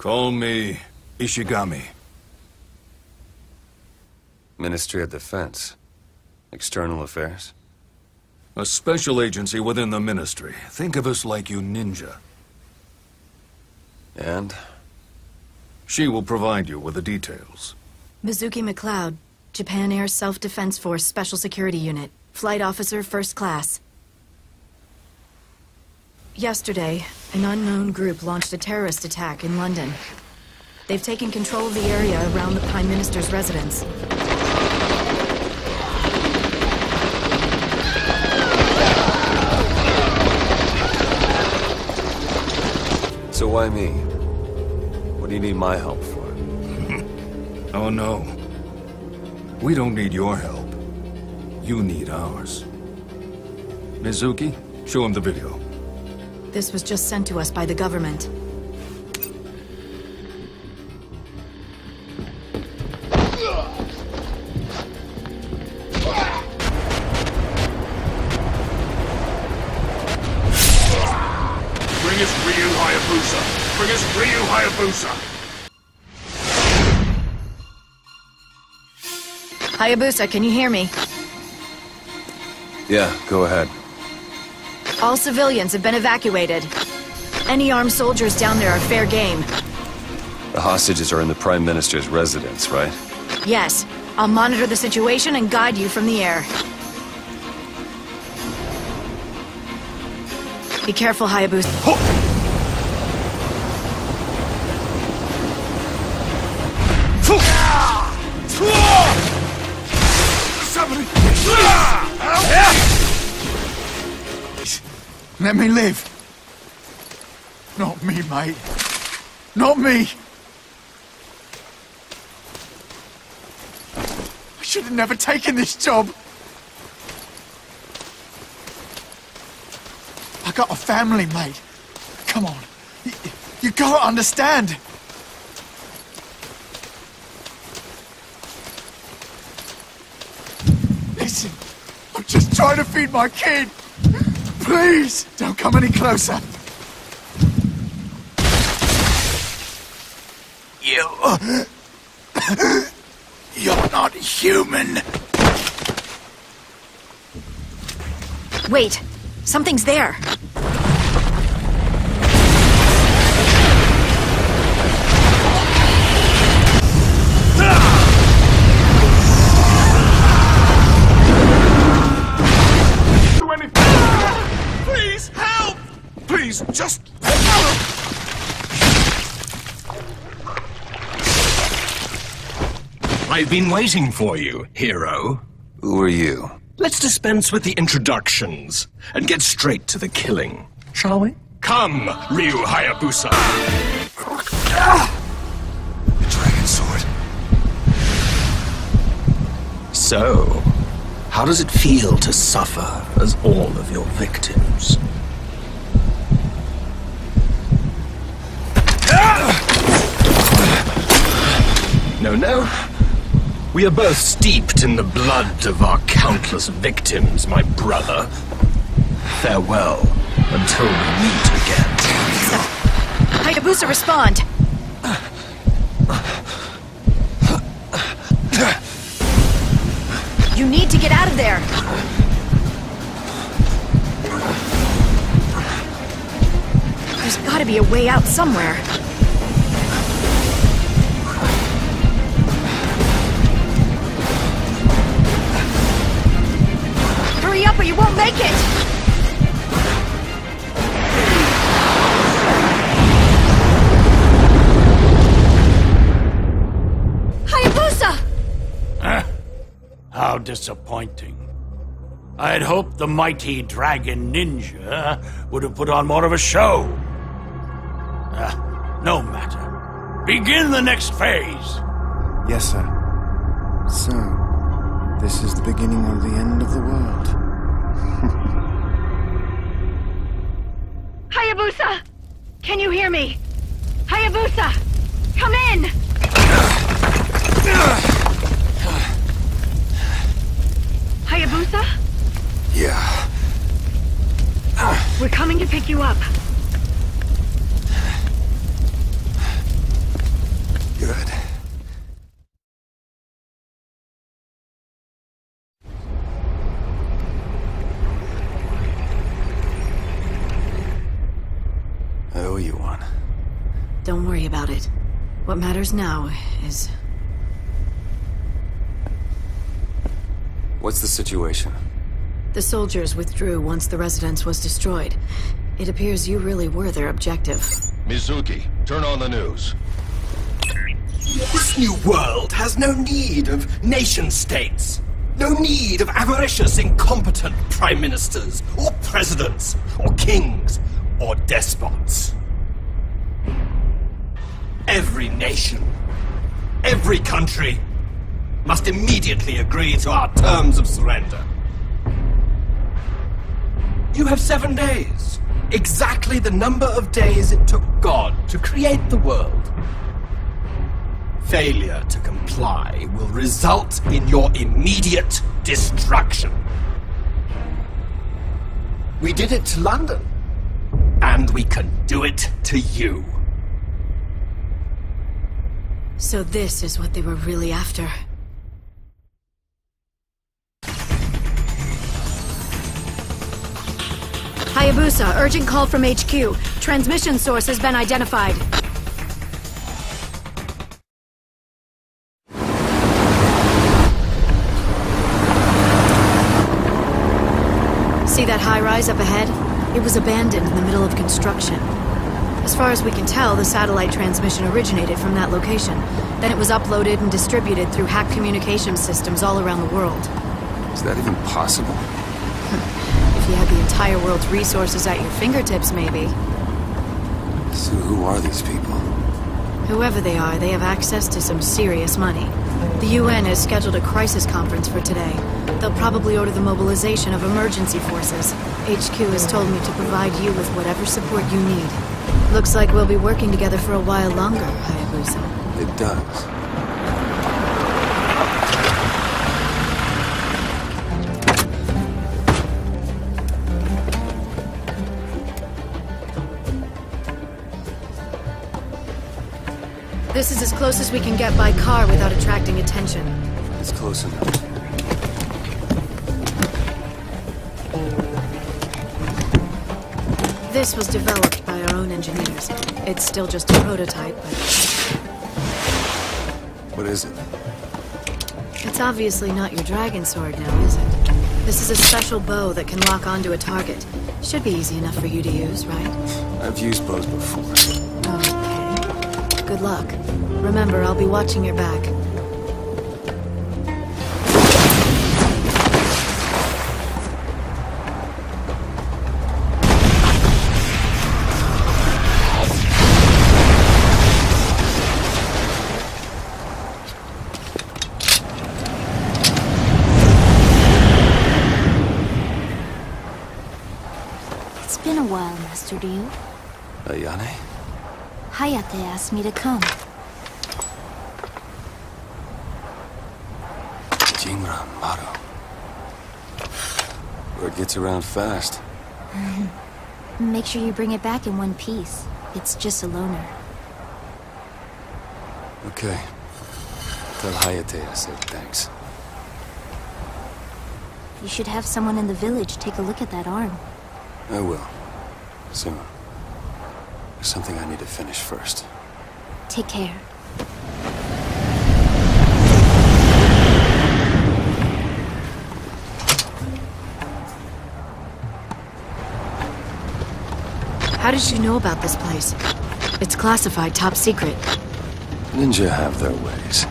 Call me Ishigami. Ministry of Defense. External Affairs. A special agency within the ministry. Think of us like you ninja. And? She will provide you with the details. Mizuki McLeod, Japan Air Self-Defense Force Special Security Unit. Flight Officer, First Class. Yesterday, an unknown group launched a terrorist attack in London. They've taken control of the area around the Prime Minister's residence. So why me? What do you need my help for? Oh no. We don't need your help. You need ours. Mizuki, show him the video. This was just sent to us by the government. Bring us Ryu Hayabusa! Bring us Ryu Hayabusa! Hayabusa, can you hear me? Yeah, go ahead. All civilians have been evacuated. Any armed soldiers down there are fair game. The hostages are in the Prime Minister's residence, right? Yes. I'll monitor the situation and guide you from the air. Be careful, Hayabusa. Let me live. Not me, mate. Not me. I should have never taken this job. I got a family, mate. Come on. You gotta understand. Listen, I'm just trying to feed my kid. Please, don't come any closer. You're not human. Wait. Something's there. Please, help! Please, just... I've been waiting for you, hero. Who are you? Let's dispense with the introductions and get straight to the killing, shall we? Come, Ryu Hayabusa! The dragon sword. So, how does it feel to suffer as all of your victims? No. We are both steeped in the blood of our countless victims, my brother. Farewell, until we meet again. Hayabusa, respond! You need to get out of there! There's gotta be a way out somewhere. Hurry up or you won't make it! Hayabusa! How disappointing. I had hoped the mighty dragon ninja would have put on more of a show. No matter. Begin the next phase. Yes, sir. So, this is the beginning of the end of the world. Hayabusa! Can you hear me? Hayabusa! Come in! Hayabusa? Yeah. We're coming to pick you up. Don't worry about it. What matters now is... What's the situation? The soldiers withdrew once the residence was destroyed. It appears you really were their objective. Mizuki, turn on the news. This new world has no need of nation-states. No need of avaricious, incompetent prime ministers, or presidents, or kings, or despots. Every nation, every country, must immediately agree to our terms of surrender. You have 7 days. Exactly the number of days it took God to create the world. Failure to comply will result in your immediate destruction. We did it to London, and we can do it to you. So this is what they were really after. Hayabusa, urgent call from HQ. Transmission source has been identified. See that high-rise up ahead? It was abandoned in the middle of construction. As far as we can tell, the satellite transmission originated from that location. Then it was uploaded and distributed through hacked communication systems all around the world. Is that even possible? If you had the entire world's resources at your fingertips, maybe. So who are these people? Whoever they are, they have access to some serious money. The UN has scheduled a crisis conference for today. They'll probably order the mobilization of emergency forces. HQ has told me to provide you with whatever support you need. Looks like we'll be working together for a while longer, Hayabusa. It does. This is as close as we can get by car without attracting attention. It's close enough. This was developed by our own engineers. It's still just a prototype, but... What is it? It's obviously not your dragon sword now, is it? This is a special bow that can lock onto a target. Should be easy enough for you to use, right? I've used bows before. Okay. Good luck. Remember, I'll be watching your back. It's been a while, Master Ryu. Ayane? Hayate asked me to come. Jinra Maru. Word gets around fast. Make sure you bring it back in one piece. It's just a loaner. Okay. Tell Hayate I said thanks. You should have someone in the village take a look at that arm. I will. Soon. There's something I need to finish first. Take care. How did you know about this place? It's classified, top secret. Ninja have their ways.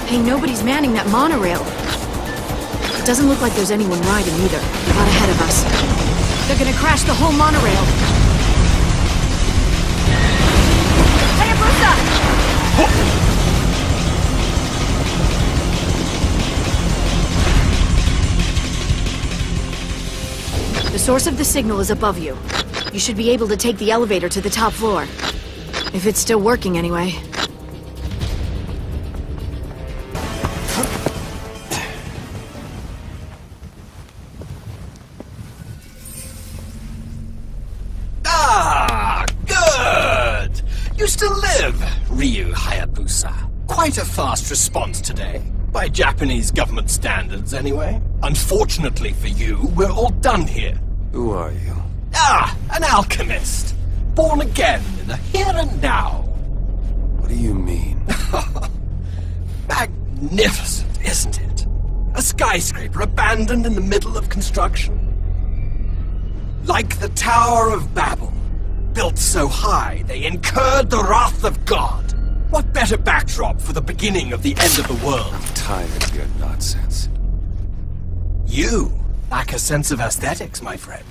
Hey, nobody's manning that monorail. It doesn't look like there's anyone riding either. Not ahead of us. They're gonna crash the whole monorail. Hayabusa! The source of the signal is above you. You should be able to take the elevator to the top floor. If it's still working anyway. Quite a fast response today. By Japanese government standards, anyway. Unfortunately for you, we're all done here. Who are you? Ah, an alchemist. Born again in the here and now. What do you mean? Magnificent, isn't it? A skyscraper abandoned in the middle of construction. Like the Tower of Babel. Built so high, they incurred the wrath of God. What better backdrop for the beginning of the end of the world? I'm tired of your nonsense. You lack a sense of aesthetics, my friend.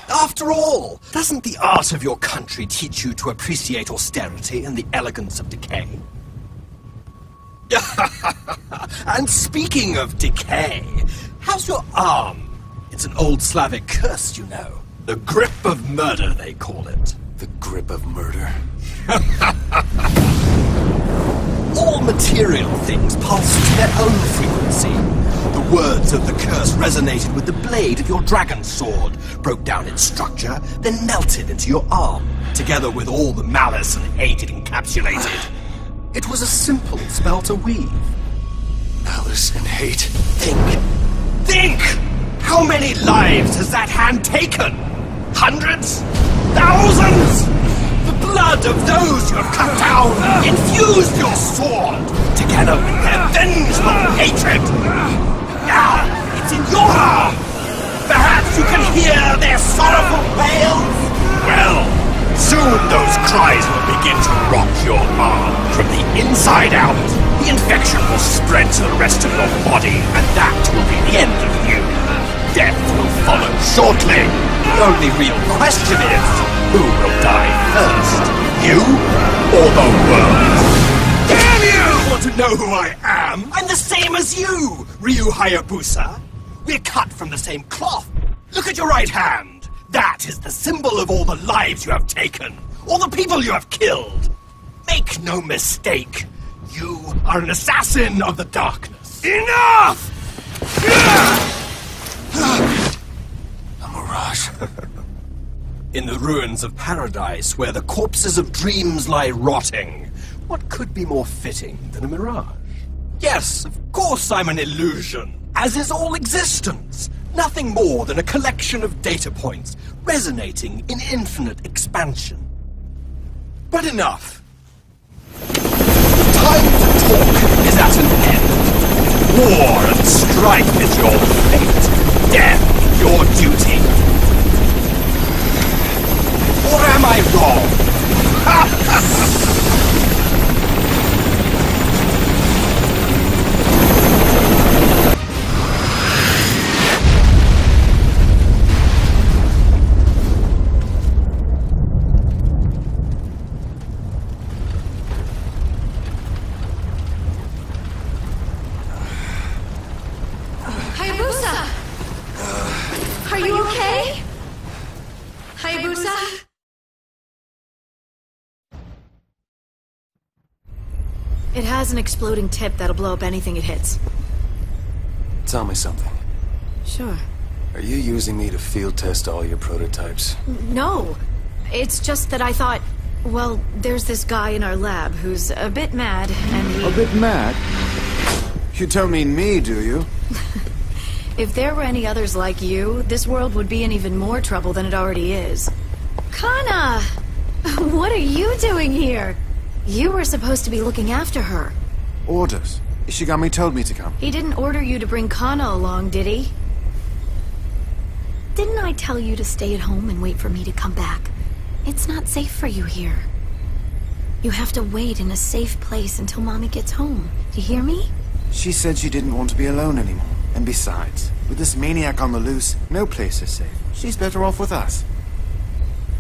After all, doesn't the art of your country teach you to appreciate austerity and the elegance of decay? And speaking of decay, how's your arm? It's an old Slavic curse, you know. The grip of murder, they call it. The grip of murder? All material things pulse to their own frequency. The words of the curse resonated with the blade of your dragon sword, broke down its structure, then melted into your arm, together with all the malice and hate it encapsulated. It was a simple spell to weave. Malice and hate? Think! How many lives has that hand taken? Hundreds? Thousands? The blood of those you have cut down infused your sword, together with their vengeful hatred. Now, it's in your arm. Perhaps you can hear their sorrowful wails? Well, soon those cries will begin to rot your arm from the inside out. The infection will spread to the rest of your body, and that will be the end of you. Death will follow shortly. The only real question is, who will die first? You or the world? Damn you! Want to know who I am? I'm the same as you, Ryu Hayabusa. We're cut from the same cloth. Look at your right hand. That is the symbol of all the lives you have taken, all the people you have killed. Make no mistake, you are an assassin of the darkness. Enough! A mirage. In the ruins of paradise, where the corpses of dreams lie rotting, what could be more fitting than a mirage? Yes, of course I'm an illusion, as is all existence. Nothing more than a collection of data points, resonating in infinite expansion. But enough. Time to talk is at an end. War and strife is your fate. Death your duty. Or am I wrong? Hayabusa! Are you okay? Hayabusa? It has an exploding tip that'll blow up anything it hits. Tell me something. Sure. Are you using me to field test all your prototypes? No. It's just that I thought, well, there's this guy in our lab who's a bit mad, and he... A bit mad? You don't mean me, do you? If there were any others like you, this world would be in even more trouble than it already is. Kana! What are you doing here? You were supposed to be looking after her. Orders. Ishigami told me to come. He didn't order you to bring Kana along, did he? Didn't I tell you to stay at home and wait for me to come back? It's not safe for you here. You have to wait in a safe place until Mommy gets home. Do you hear me? She said she didn't want to be alone anymore. And besides, with this maniac on the loose, no place is safe. She's better off with us.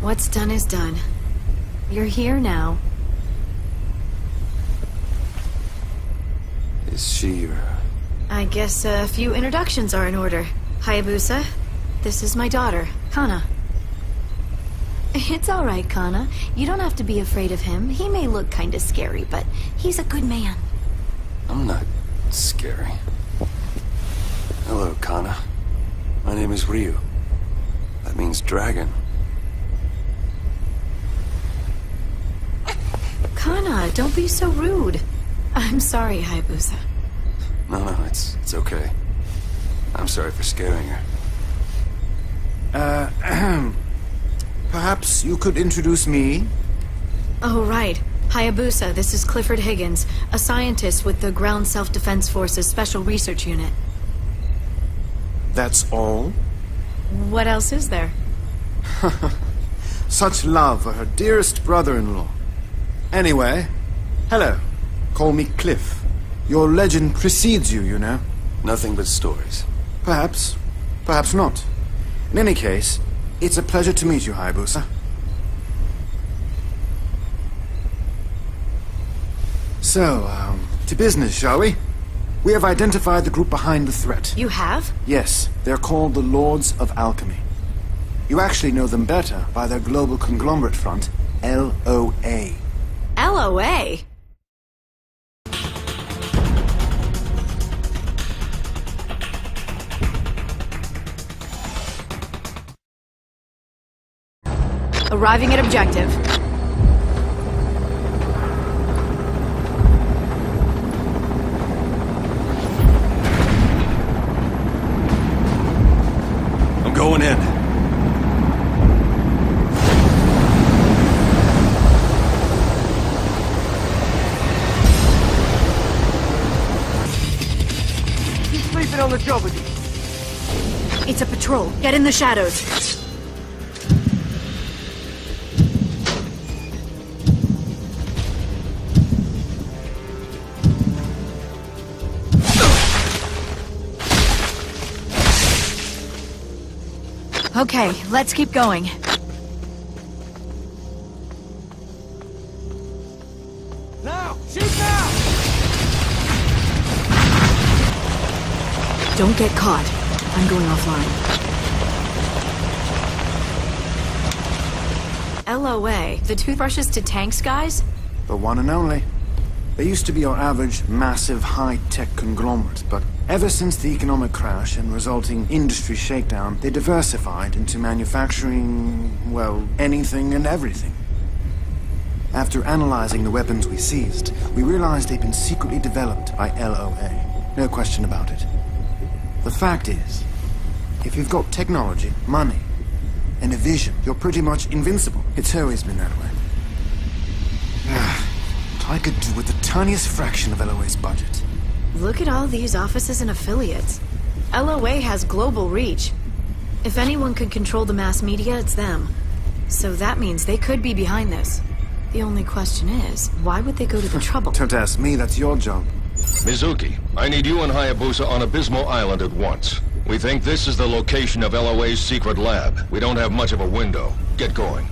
What's done is done. You're here now. Is she your... I guess a few introductions are in order. Hayabusa, this is my daughter, Kana. It's all right, Kana. You don't have to be afraid of him. He may look kinda scary, but he's a good man. I'm not scary. Hello, Kana. My name is Ryu. That means dragon. Kana, don't be so rude. I'm sorry, Hayabusa. No, it's okay. I'm sorry for scaring her. Perhaps you could introduce me? Oh, right. Hayabusa, this is Clifford Higgins, a scientist with the Ground Self-Defense Force's Special Research Unit. That's all? What else is there? Such love for her dearest brother-in-law. Anyway, hello. Call me Cliff. Your legend precedes you, you know. Nothing but stories. Perhaps. Perhaps not. In any case, it's a pleasure to meet you, Hayabusa. So, to business, shall we? We have identified the group behind the threat. You have? Yes, they're called the Lords of Alchemy. You actually know them better by their global conglomerate front, LOA. LOA? Arriving at objective. I'm going in. Keep sleeping on the job with you. It's a patrol. Get in the shadows. Okay, let's keep going. Now! Shoot now! Don't get caught. I'm going offline. LOA, the toothbrushes to tanks guys? The one and only. They used to be your average, massive, high-tech conglomerate, but ever since the economic crash and resulting industry shakedown, they diversified into manufacturing, well, anything and everything. After analyzing the weapons we seized, we realized they'd been secretly developed by LOA. No question about it. The fact is, if you've got technology, money, and a vision, you're pretty much invincible. It's always been that way. What I could do with the tiniest fraction of LOA's budget. Look at all these offices and affiliates. LOA has global reach. If anyone could control the mass media, it's them. So that means they could be behind this. The only question is, why would they go to the trouble? Don't ask me, that's your job. Mizuki, I need you and Hayabusa on Abysmal Island at once. We think this is the location of LOA's secret lab. We don't have much of a window. Get going.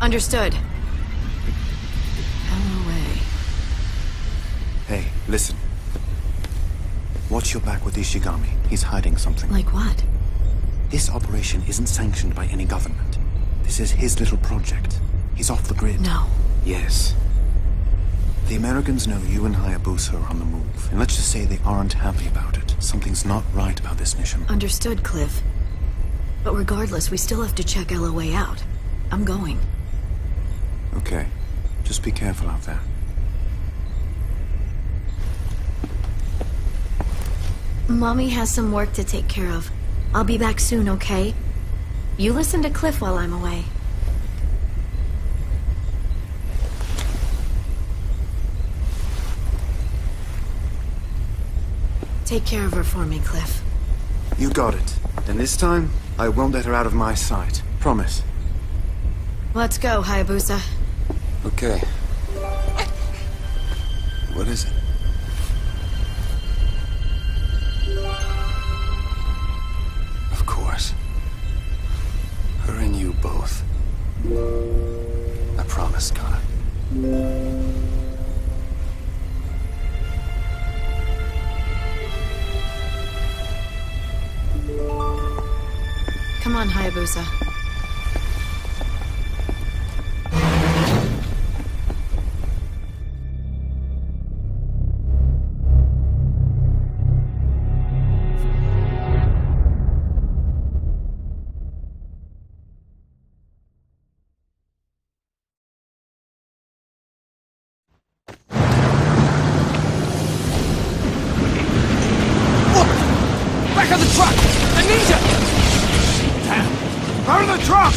Understood. LOA. Hey, listen. Watch your back with Ishigami. He's hiding something. Like what? This operation isn't sanctioned by any government. This is his little project. He's off the grid. No. Yes. The Americans know you and Hayabusa are on the move, and let's just say they aren't happy about it. Something's not right about this mission. Understood, Cliff. But regardless, we still have to check LOA out. I'm going. Okay. Just be careful out there. Mommy has some work to take care of. I'll be back soon, okay? You listen to Cliff while I'm away. Take care of her for me, Cliff. You got it. And this time, I won't let her out of my sight. Promise. Let's go, Hayabusa. Okay. What is it? Of course. Her and you both. I promise, Kana. Come on, Hayabusa. Out of the truck!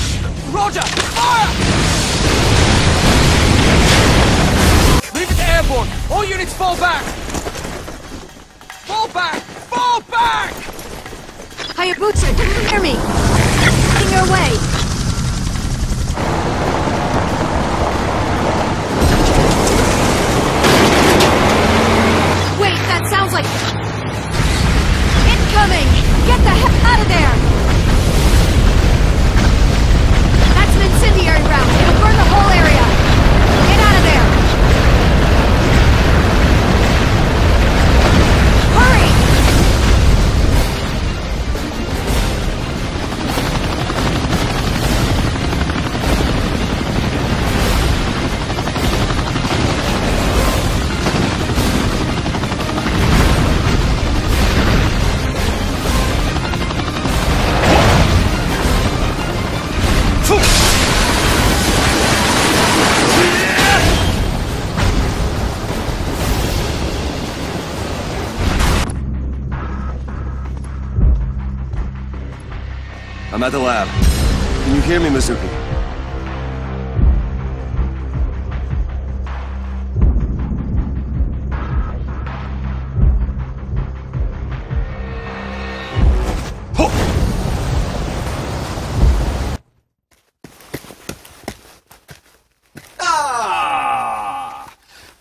Roger! Fire! Leave it airborne! All units fall back! Fall back! Fall back! Hayabusa, can you hear me? Heading your way. Wait, that sounds like... Incoming! Get the heck out of there! That's an incendiary round. It'll burn the whole area. Get out of there! Hurry! I'm at the lab. Can you hear me, Mizuki? Ah!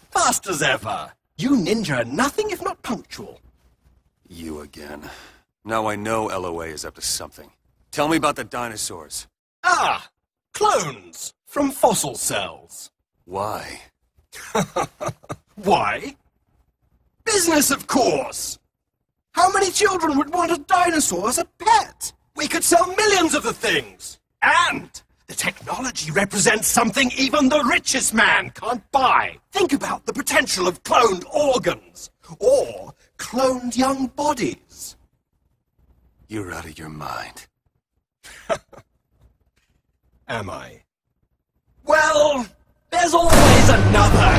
Fast as ever. You ninja are nothing if not punctual. You again. Now I know LOA is up to something. Tell me about the dinosaurs. Ah! Clones from fossil cells. Why? Why? Business, of course! How many children would want a dinosaur as a pet? We could sell millions of the things! And the technology represents something even the richest man can't buy. Think about the potential of cloned organs, or cloned young bodies. You're out of your mind. Am I? Well, there's always another.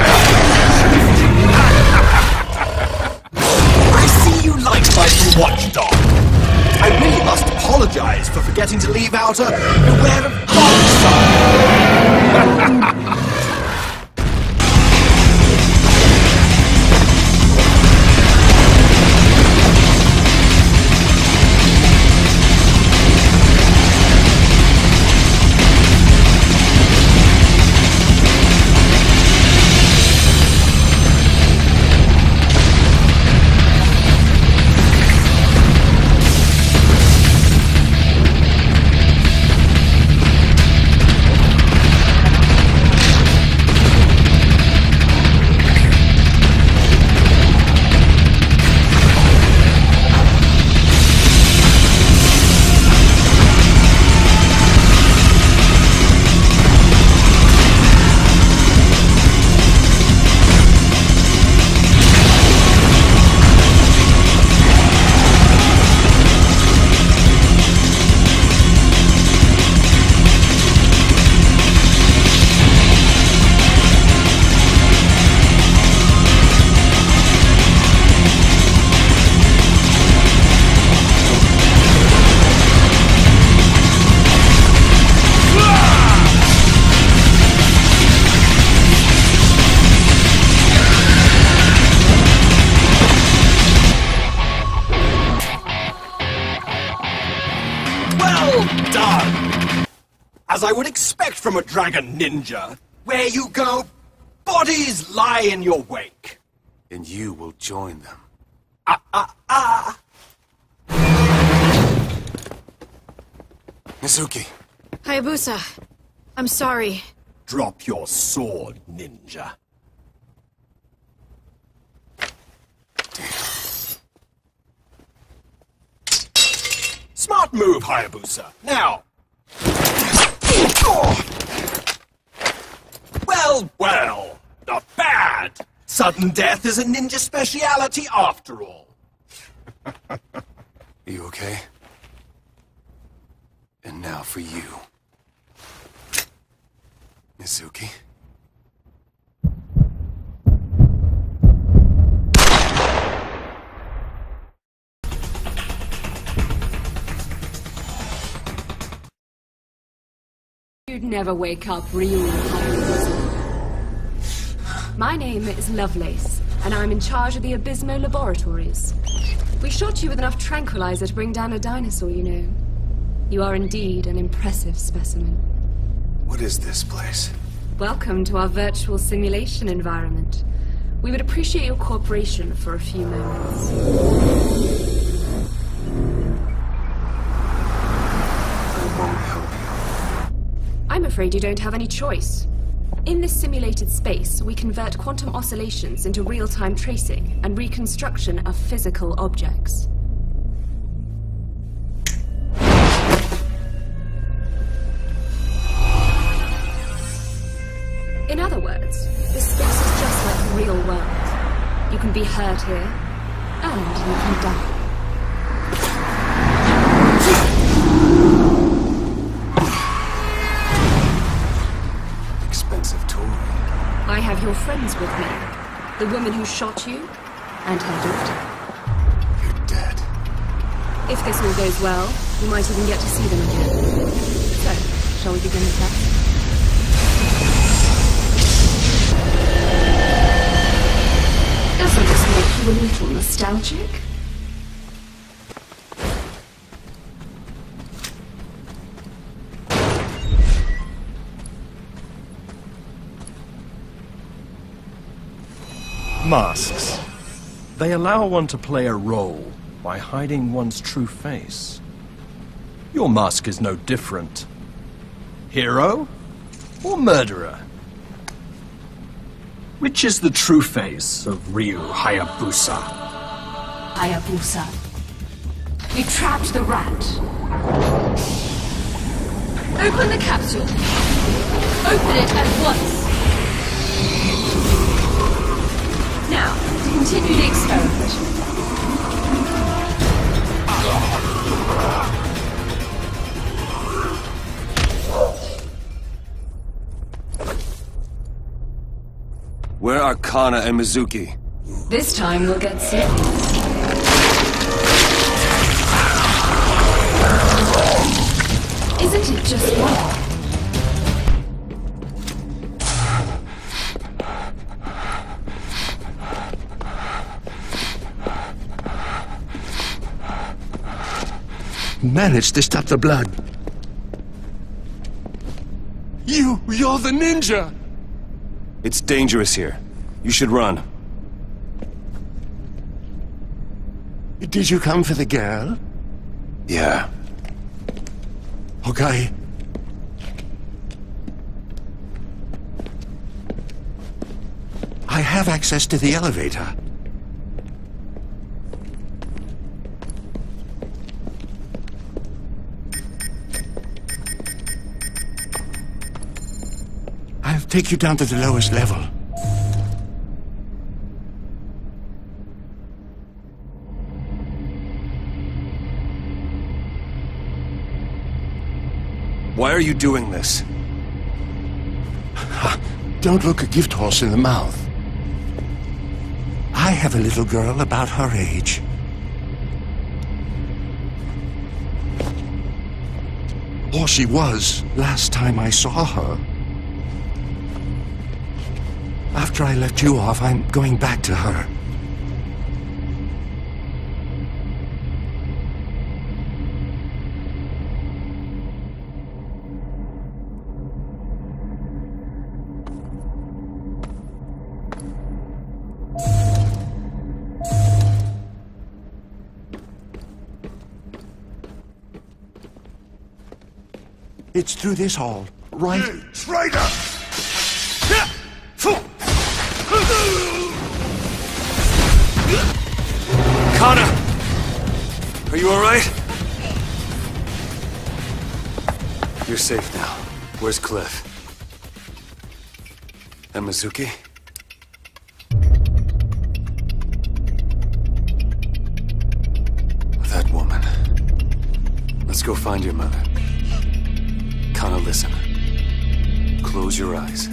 I see you like my watchdog. I really must apologize for forgetting to leave out a beware of dog. As I would expect from a dragon ninja. Where you go, bodies lie in your wake. And you will join them. Mizuki. Hayabusa, I'm sorry. Drop your sword, ninja. Smart move, Hayabusa. Now. Well, well, not bad. Sudden death is a ninja speciality after all. You okay? And now for you, Mizuki. you'd never wake up real happy. My name is Lovelace, and I'm in charge of the Abysmo Laboratories. We shot you with enough tranquilizer to bring down a dinosaur, you know. You are indeed an impressive specimen. What is this place? Welcome to our virtual simulation environment. We would appreciate your cooperation for a few moments. I won't help you. I'm afraid you don't have any choice. In this simulated space, we convert quantum oscillations into real-time tracing and reconstruction of physical objects. In other words, this space is just like the real world. You can be hurt here, and you can die. Expensive toy. I have your friends with me. The woman who shot you, and her daughter. You're dead. If this all goes well, you might even get to see them again. So, shall we begin the test? Doesn't this make you a little nostalgic? Masks. They allow one to play a role by hiding one's true face. Your mask is no different. Hero or murderer? Which is the true face of Ryu Hayabusa? Hayabusa. You trapped the rat. Open the capsule. Open it at once. Now, to continue the experiment. Where are Kana and Mizuki? This time we'll get serious. Isn't it just wrong? Managed to stop the blood. You're the ninja! It's dangerous here. You should run. Did you come for the girl? Yeah. Okay. I have access to the elevator. I'll take you down to the lowest level. Why are you doing this? Don't look a gift horse in the mouth. I have a little girl about her age. Or she was last time I saw her. After I left you off, I'm going back to her. It's through this hall, right? You traitor! Kana! Are you alright? You're safe now. Where's Cliff? And Mizuki? That woman. Let's go find your mother. Kana, listen. Close your eyes.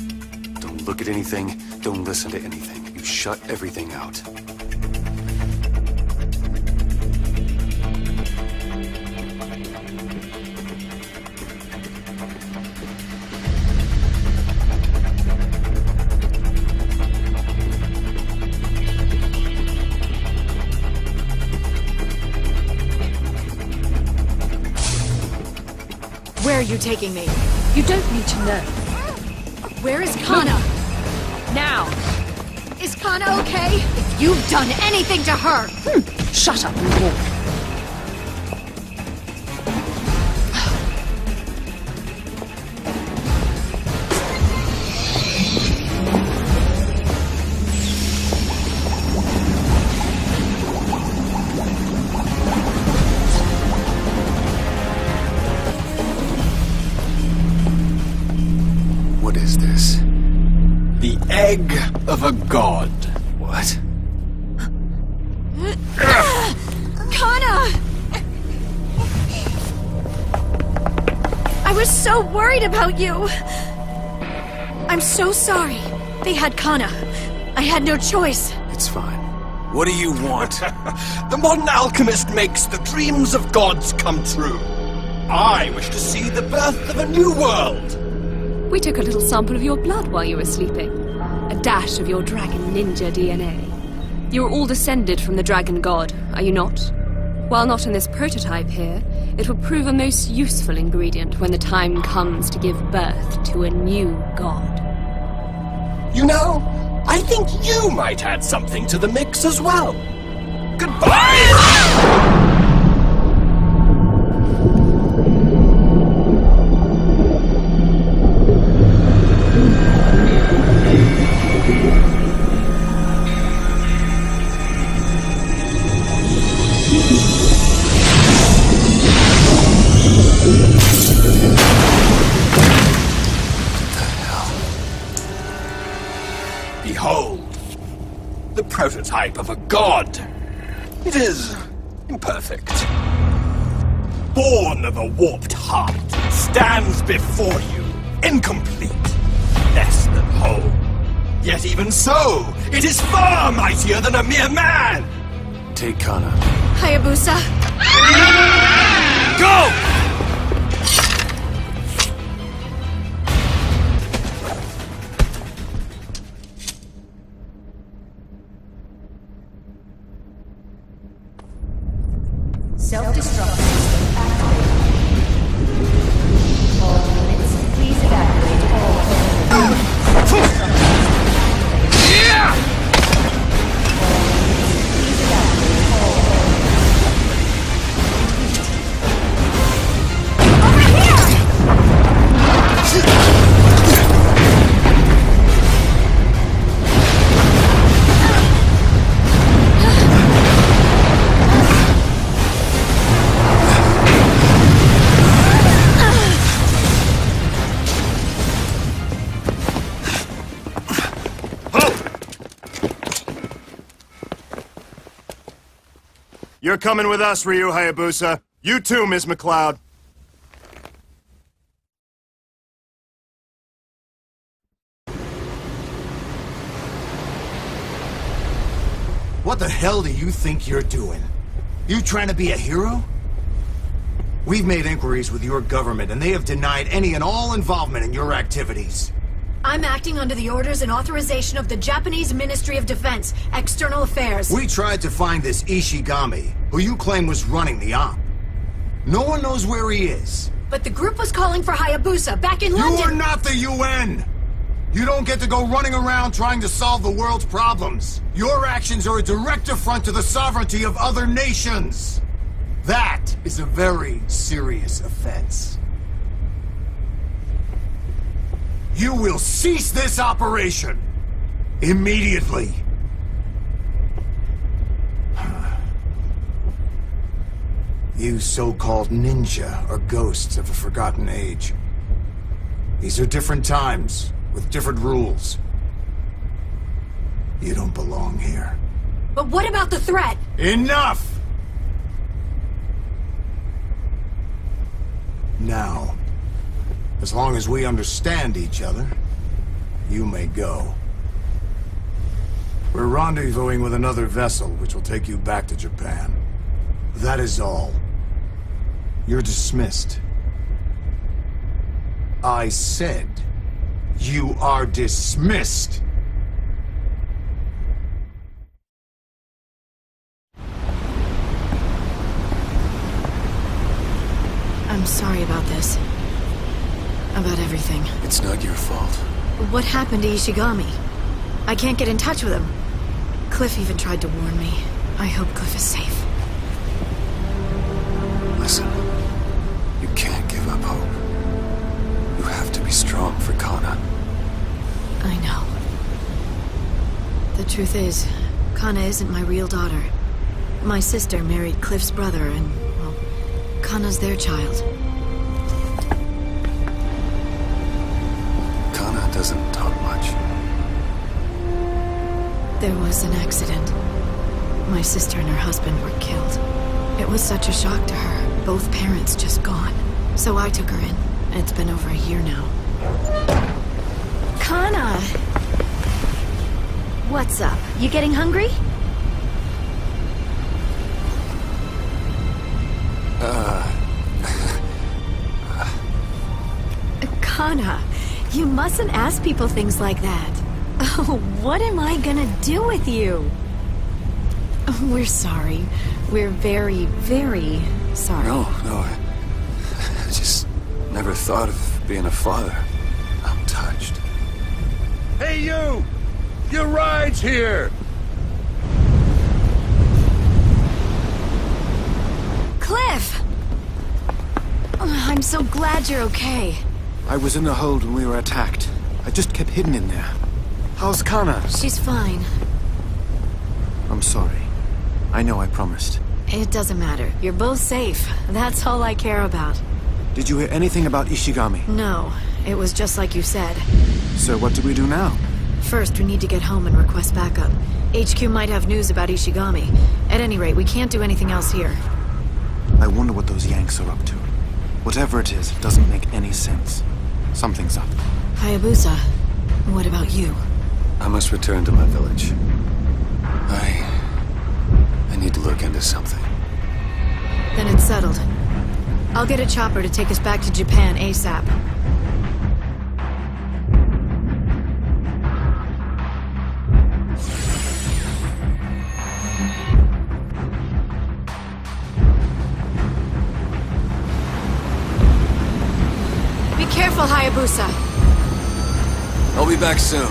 Don't look at anything. Don't listen to anything. You shut everything out. you taking me? You don't need to know. Where is Kana? Now! Is Kana okay? If you've done anything to her! Shut up and walk. What is this? The egg of a god. What? Kana! I was so worried about you! I'm so sorry. They had Kana. I had no choice. It's fine. What do you want? The modern alchemist makes the dreams of gods come true. I wish to see the birth of a new world. We took a little sample of your blood while you were sleeping. A dash of your dragon ninja DNA. You are all descended from the dragon god, are you not? While not in this prototype here, it will prove a most useful ingredient when the time comes to give birth to a new god. You know, I think you might add something to the mix as well. Goodbye! Behold, the prototype of a god. It is imperfect. Born of a warped heart, stands before you, incomplete, less than whole. Yet even so, it is far mightier than a mere man! Take Kana. Hayabusa. Go! Self-destruct system activated. All units, please evacuate all. Yeah! Please evacuate all. Over here! You're coming with us, Ryu Hayabusa. You too, Ms. McLeod. What the hell do you think you're doing? You trying to be a hero? We've made inquiries with your government, and they have denied any and all involvement in your activities. I'm acting under the orders and authorization of the Japanese Ministry of Defense, External Affairs. We tried to find this Ishigami, who you claim was running the op. No one knows where he is. But the group was calling for Hayabusa back in London. You are not the UN! You don't get to go running around trying to solve the world's problems. Your actions are a direct affront to the sovereignty of other nations. That is a very serious offense. You will cease this operation immediately. You so-called ninja are ghosts of a forgotten age. These are different times, with different rules. You don't belong here. But what about the threat? Enough! Now, as long as we understand each other, you may go. We're rendezvousing with another vessel, which will take you back to Japan. That is all. You're dismissed. I said, you are dismissed! I'm sorry about this. About everything. It's not your fault. What happened to Ishigami? I can't get in touch with him. Cliff even tried to warn me. I hope Cliff is safe. Listen, you can't give up hope. You have to be strong for Kana. I know. The truth is, Kana isn't my real daughter. My sister married Cliff's brother, and, well, Kana's their child. Kana doesn't talk much. There was an accident. My sister and her husband were killed. It was such a shock to her. Both parents just gone. So I took her in. It's been over a year now. Kana! What's up? You getting hungry? Kana, you mustn't ask people things like that. Oh, what am I gonna do with you? We're sorry. We're very, very sorry. No, I just never thought of being a father. I'm touched. Hey, you! Your ride's here! Cliff! I'm so glad you're okay. I was in the hold when we were attacked. I just kept hidden in there. How's Kana? She's fine. I'm sorry. I know I promised. It doesn't matter. You're both safe. That's all I care about. Did you hear anything about Ishigami? No. It was just like you said. So what do we do now? First, we need to get home and request backup. HQ might have news about Ishigami. At any rate, we can't do anything else here. I wonder what those Yanks are up to. Whatever it is, it doesn't make any sense. Something's up. Hayabusa, what about you? I must return to my village. I need to look into something. Then it's settled. I'll get a chopper to take us back to Japan ASAP. Be careful, Hayabusa. I'll be back soon.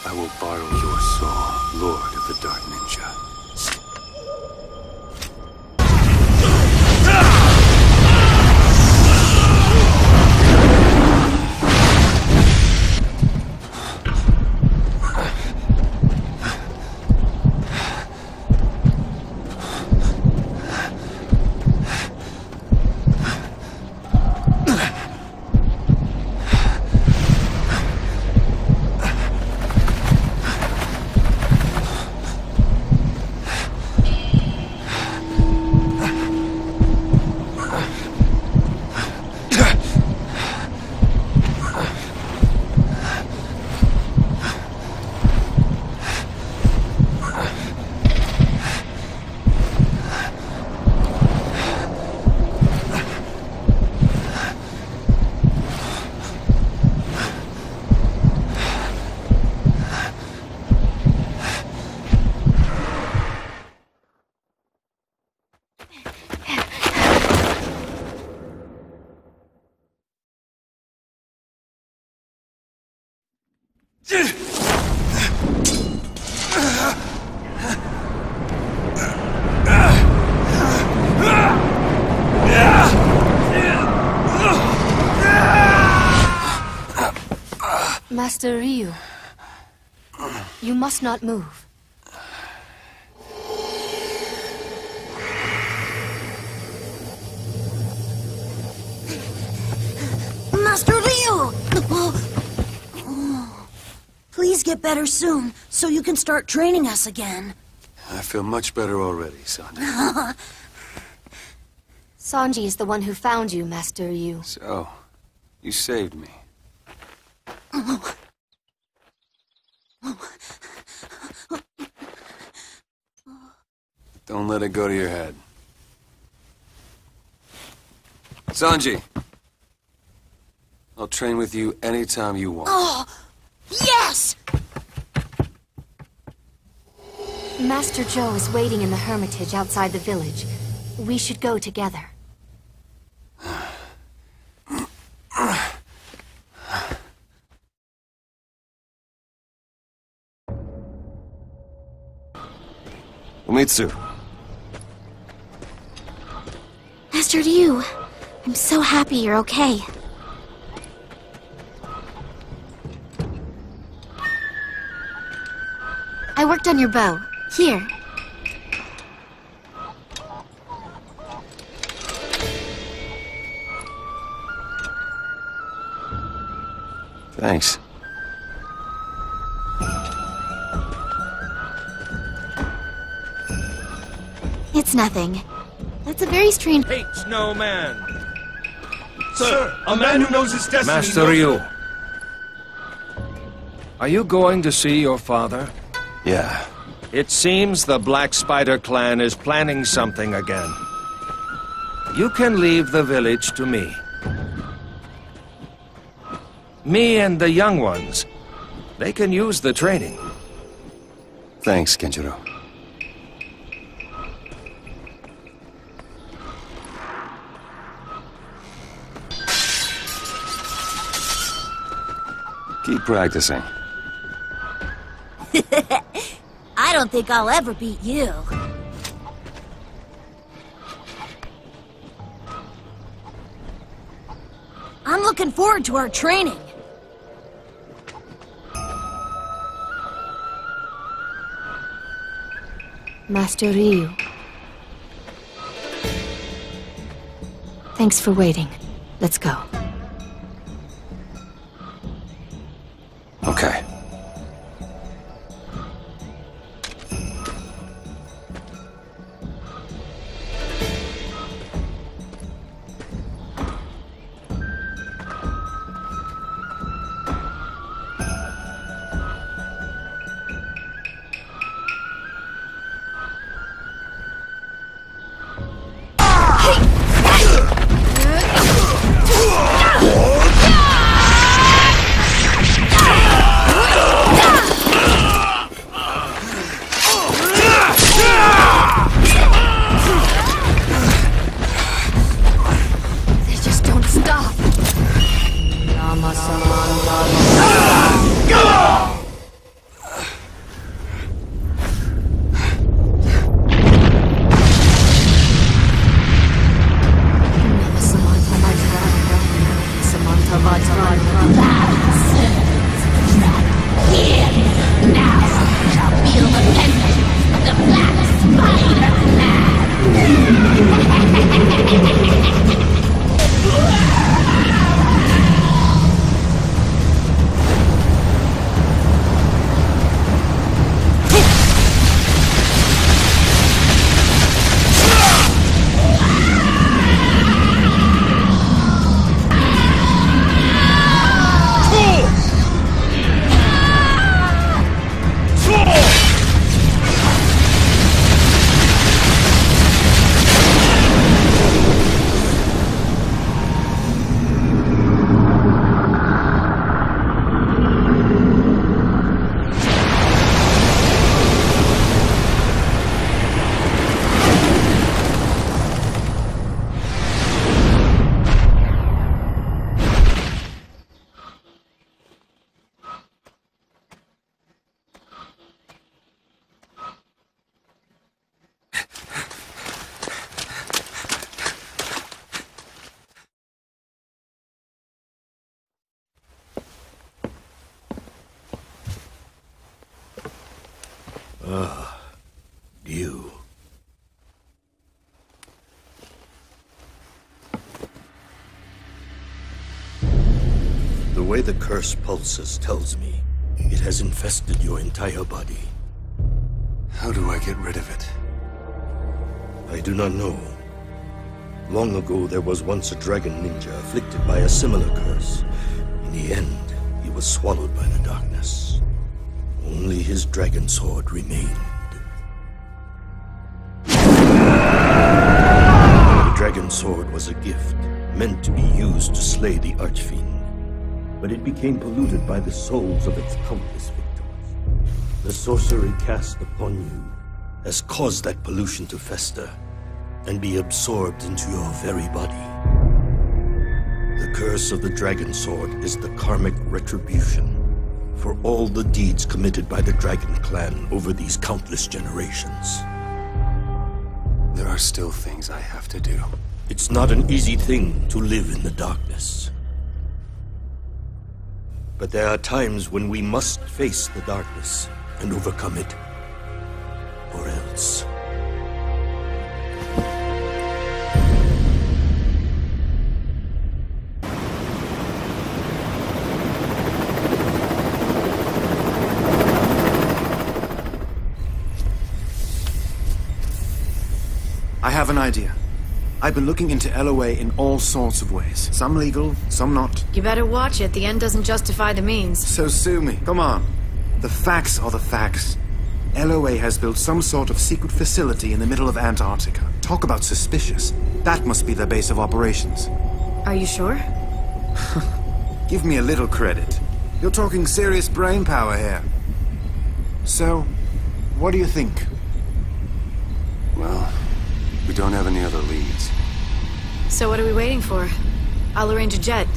I will borrow your soul, Lord of the Dark Ninja. Master Ryu, you must not move. get better soon, so you can start training us again. I feel much better already, Sanji. Sanji is the one who found you, Master Ryu. So, you saved me. Don't let it go to your head. Sanji! I'll train with you anytime you want. Oh, yes! Master Joe is waiting in the hermitage outside the village. We should go together. Umitsu. Master Ryu, I'm so happy you're okay. I worked on your bow. Here. Thanks. It's nothing. That's a very strange... Hates no man. Sir, a man who knows his destiny... Master Ryu. Are you going to see your father? Yeah. It seems the Black Spider clan is planning something again. You can leave the village to me. Me and the young ones. They can use the training. Thanks, Kenjiro. Keep practicing. I don't think I'll ever beat you. I'm looking forward to our training. Master Ryu. Thanks for waiting. Let's go. Okay. You. The way the curse pulses tells me It has infested your entire body. How do I get rid of it? I do not know. Long ago, there was once a dragon ninja afflicted by a similar curse. In the end, he was swallowed by the darkness. Only his dragon sword remained. The dragon sword was a gift, meant to be used to slay the archfiend. But it became polluted by the souls of its countless victims. The sorcery cast upon you has caused that pollution to fester and be absorbed into your very body. The curse of the dragon sword is the karmic retribution for all the deeds committed by the dragon clan over these countless generations. There are still things I have to do. It's not an easy thing to live in the darkness. But there are times when we must face the darkness and overcome it, or else. I have an idea. I've been looking into LOA in all sorts of ways. Some legal, some not. You better watch it. The end doesn't justify the means. So sue me. Come on. The facts are the facts. LOA has built some sort of secret facility in the middle of Antarctica. Talk about suspicious. That must be their base of operations. Are you sure? Give me a little credit. You're talking serious brain power here. So, what do you think? Well, we don't have any other leads. So what are we waiting for? I'll arrange a jet.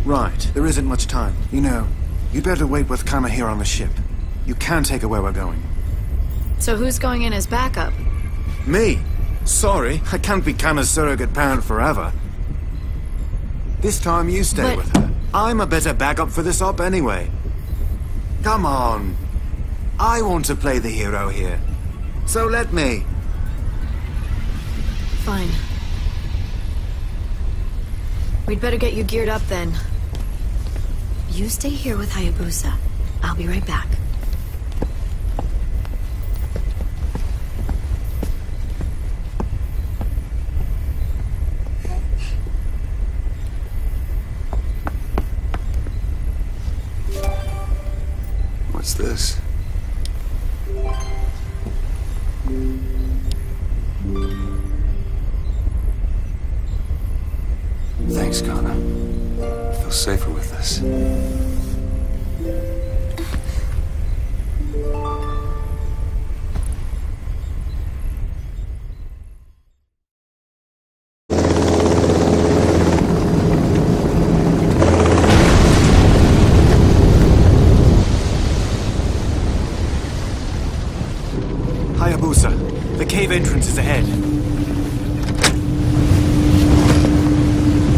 Right. There isn't much time. You know, you'd better wait with Kana here on the ship. You can take her where we're going. So who's going in as backup? Me? Sorry, I can't be Kana's surrogate parent forever. This time you stay with her. I'm a better backup for this op anyway. Come on. I want to play the hero here. So let me. Fine. We'd better get you geared up then. You stay here with Hayabusa. I'll be right back. What's this? Thanks, Kana. I feel safer with this. Hayabusa, the cave entrance is ahead.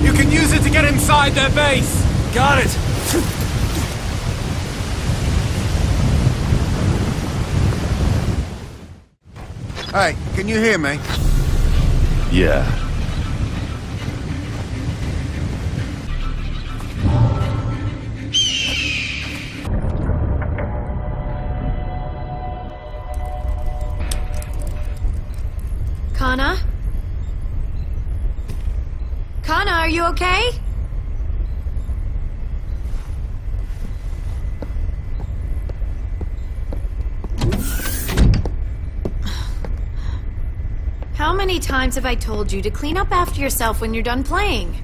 You can use it to get inside their base! Got it! Hey, can you hear me? Yeah. Kana? Kana, are you okay? How many times have I told you to clean up after yourself when you're done playing?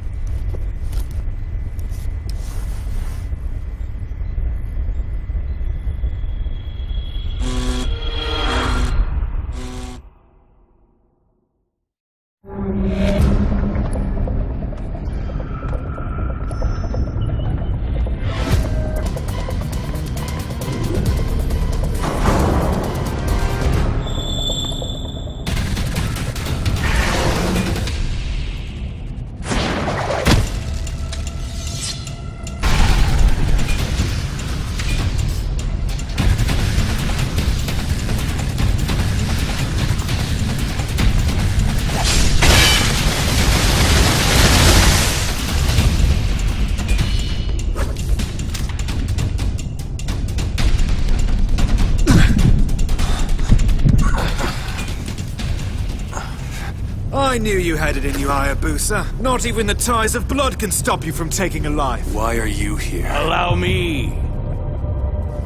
I knew you had it in you, Hayabusa. Not even the ties of blood can stop you from taking a life. Why are you here? Allow me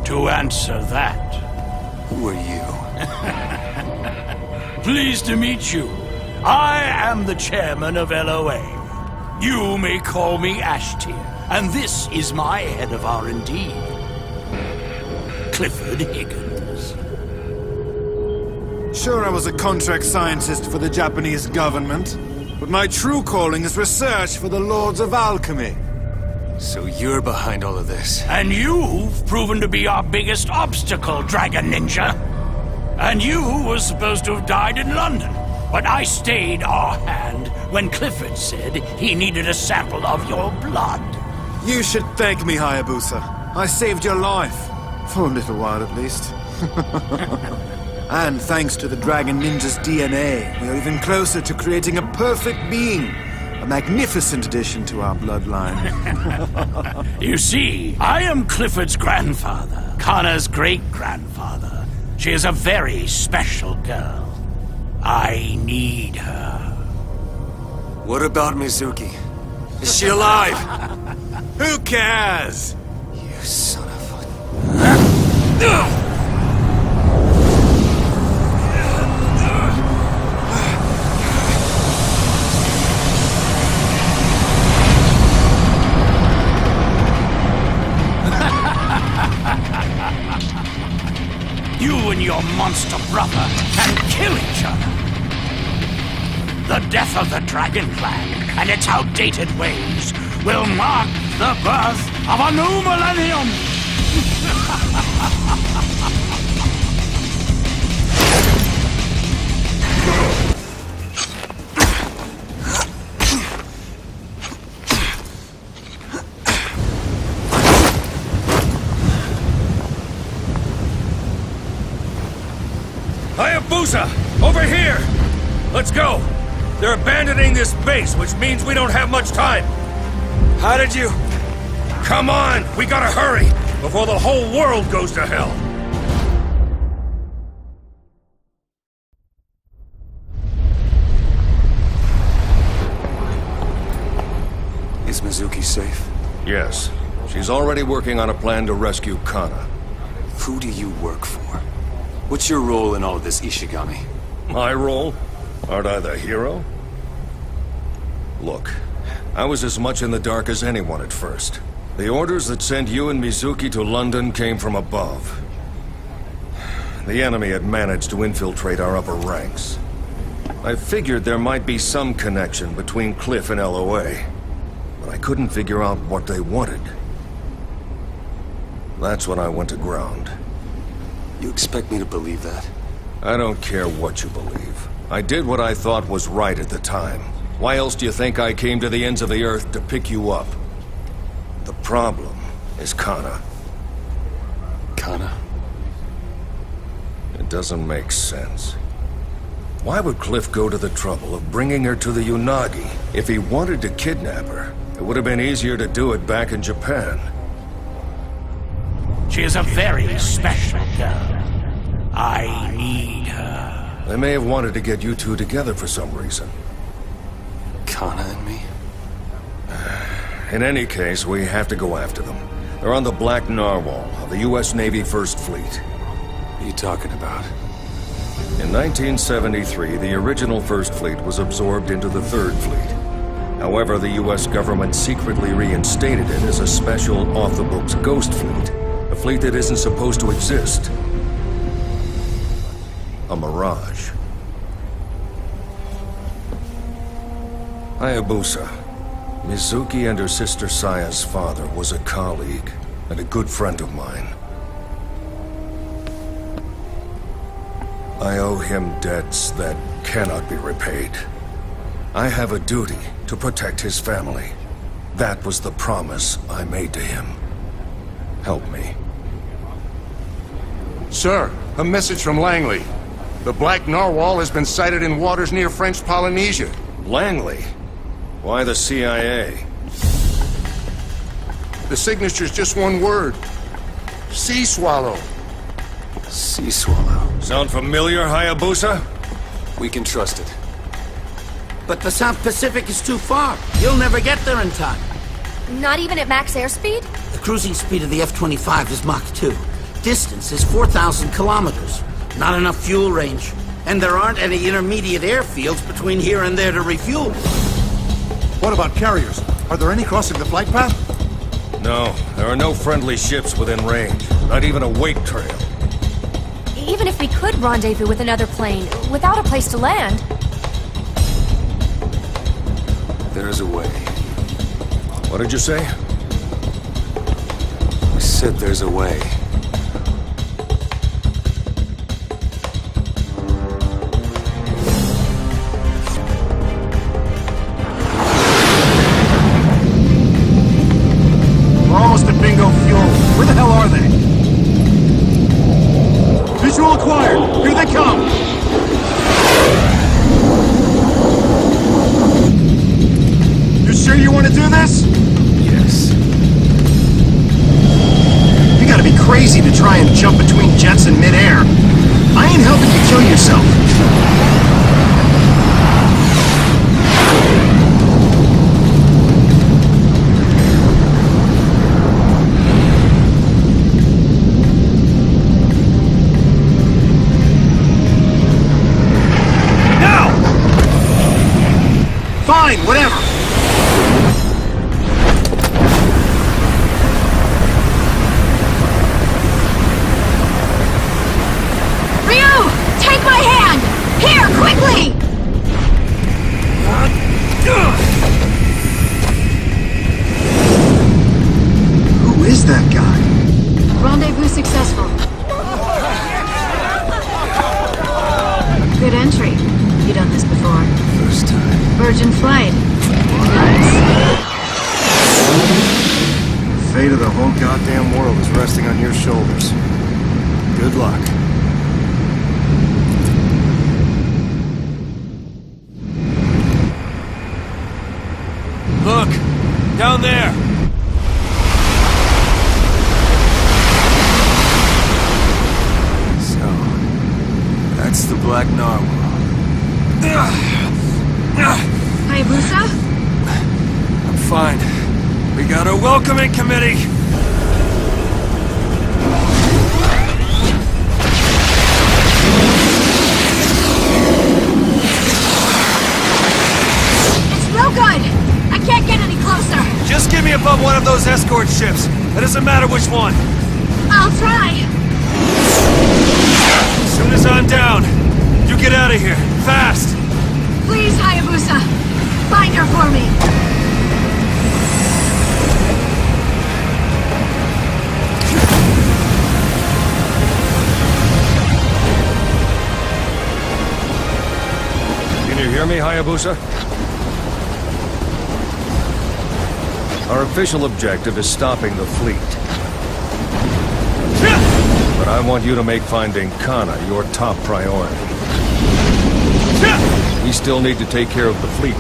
to answer that. Who are you? Pleased to meet you. I am the chairman of LOA. You may call me Ashtier, and this is my head of R&D, Clifford Higgins. Sure, I was a contract scientist for the Japanese government, but my true calling is research for the Lords of Alchemy. So you're behind all of this? And you've proven to be our biggest obstacle, Dragon Ninja. And you were supposed to have died in London, but I stayed our hand when Clifford said he needed a sample of your blood. You should thank me, Hayabusa. I saved your life. For a little while, at least. And thanks to the Dragon Ninja's DNA, we are even closer to creating a perfect being. A magnificent addition to our bloodline. You see, I am Clifford's grandfather, Connor's great-grandfather. She is a very special girl. I need her. What about Mizuki? Is she alive? Who cares? You son of a... You and your monster brother can kill each other. The death of the Dragon Clan and its outdated ways will mark the birth of a new millennium. Hayabusa! Over here! Let's go! They're abandoning this base, which means we don't have much time. How did you... Come on! We gotta hurry! Before the whole world goes to hell! Is Mizuki safe? Yes. She's already working on a plan to rescue Kana. Who do you work for? What's your role in all of this, Ishigami? My role? Aren't I the hero? Look, I was as much in the dark as anyone at first. The orders that sent you and Mizuki to London came from above. The enemy had managed to infiltrate our upper ranks. I figured there might be some connection between Cliff and LOA, but I couldn't figure out what they wanted. That's when I went to ground. You expect me to believe that? I don't care what you believe. I did what I thought was right at the time. Why else do you think I came to the ends of the earth to pick you up? The problem is Kana. Kana? It doesn't make sense. Why would Cliff go to the trouble of bringing her to the Unagi? If he wanted to kidnap her, it would have been easier to do it back in Japan. She is a very special girl. I need her. They may have wanted to get you two together for some reason. Kana and me? In any case, we have to go after them. They're on the Black Narwhal of the U.S. Navy First Fleet. What are you talking about? In 1973, the original First Fleet was absorbed into the Third Fleet. However, the U.S. government secretly reinstated it as a special, off-the-books ghost fleet. A fleet that isn't supposed to exist. A mirage. Hayabusa. Mizuki and her sister Saya's father was a colleague and a good friend of mine. I owe him debts that cannot be repaid. I have a duty to protect his family. That was the promise I made to him. Help me. Sir, a message from Langley. The Black Narwhal has been sighted in waters near French Polynesia. Langley? Why the CIA? The signature's just one word. Sea Swallow. Sea Swallow. Sound familiar, Hayabusa? We can trust it. but the South Pacific is too far. You'll never get there in time. Not even at max airspeed? The cruising speed of the F-25 is Mach 2. Distance is 4,000 kilometers. Not enough fuel range. And there aren't any intermediate airfields between here and there to refuel. What about carriers? Are there any crossing the flight path? No, there are no friendly ships within range. Not even a wake trail. Even if we could rendezvous with another plane, without a place to land... There's a way. What did you say? I said there's a way. We're almost at bingo fuel. Where the hell are they? Visual acquired. Here they come. You sure you want to do this? Yes. You gotta be crazy to try and jump between jets in midair. I ain't helping you kill yourself. Fine, whatever. Ryu! Take my hand! Here, quickly! Who is that guy? Rendezvous successful. Good entry. You done this before? First time. Virgin flight. Nice. The fate of the whole goddamn world is resting on your shoulders. Good luck. Look! Down there! So, that's the Black Narwhal. Hayabusa? I'm fine. We got a welcoming committee! It's no good! I can't get any closer! Just get me above one of those escort ships. It doesn't matter which one. I'll try! As soon as I'm down, you get out of here. Fast! Please, Hayabusa! Find her for me! Can you hear me, Hayabusa? Our official objective is stopping the fleet. But I want you to make finding Kana your top priority. We still need to take care of the fleet.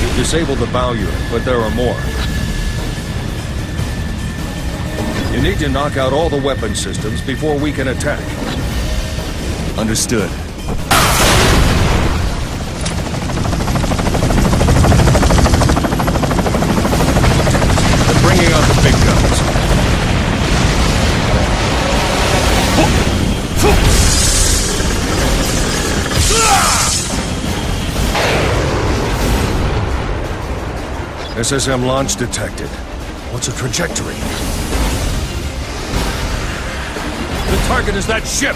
You've disabled the bow unit, but there are more. You need to knock out all the weapon systems before we can attack. Understood. They're bringing out the big guns. SSM launch detected. What's a trajectory? The target is that ship!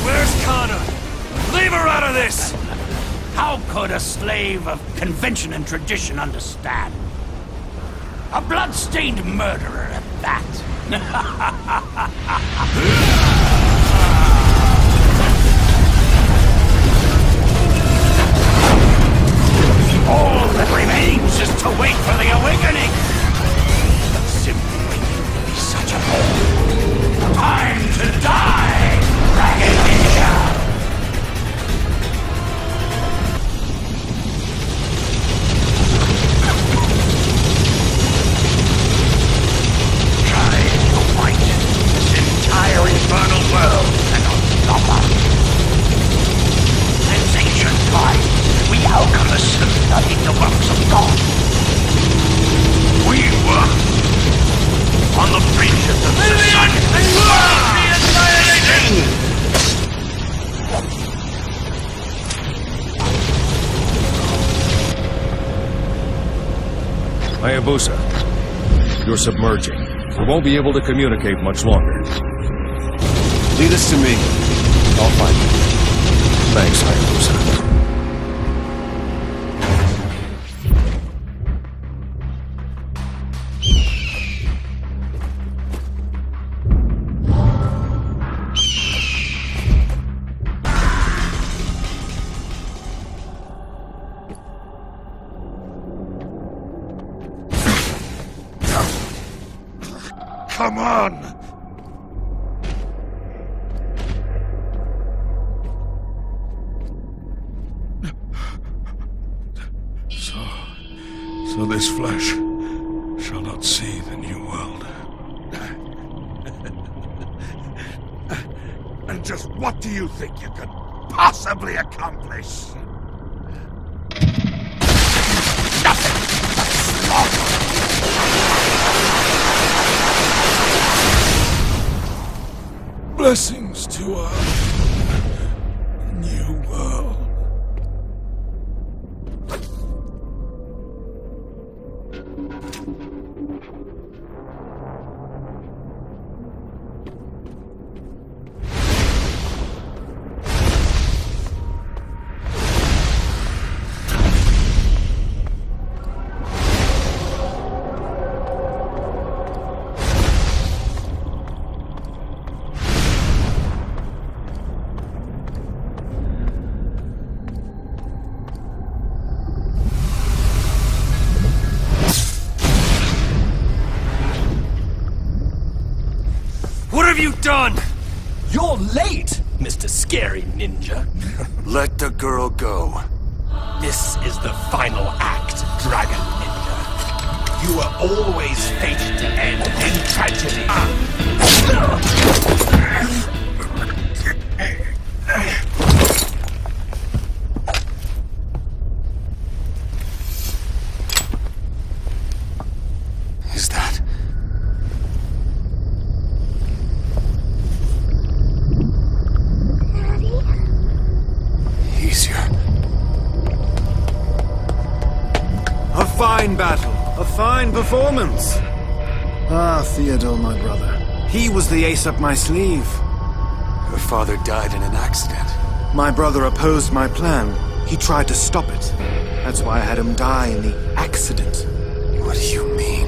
Where's Kana? Leave her out of this! How could a slave of convention and tradition understand? A blood-stained murderer at that. All that remains is to wait for the awakening. Simply waiting Hayabusa, you're submerging. We won't be able to communicate much longer. Lead us to me. I'll find you. Thanks, Hayabusa. Come on! So this flesh shall not see the new world. And just what do you think you could possibly accomplish? Nothing but slaughter! Blessings to our new world. What have you done? You're late, Mr. Scary Ninja. Let the girl go. This is the final act, Dragon Ninja. You were always fated to end in tragedy. Is that... easier? A fine battle. A fine performance. Ah, Theodore, my brother. He was the ace up my sleeve. Her father died in an accident. My brother opposed my plan. He tried to stop it. That's why I had him die in the accident. What do you mean?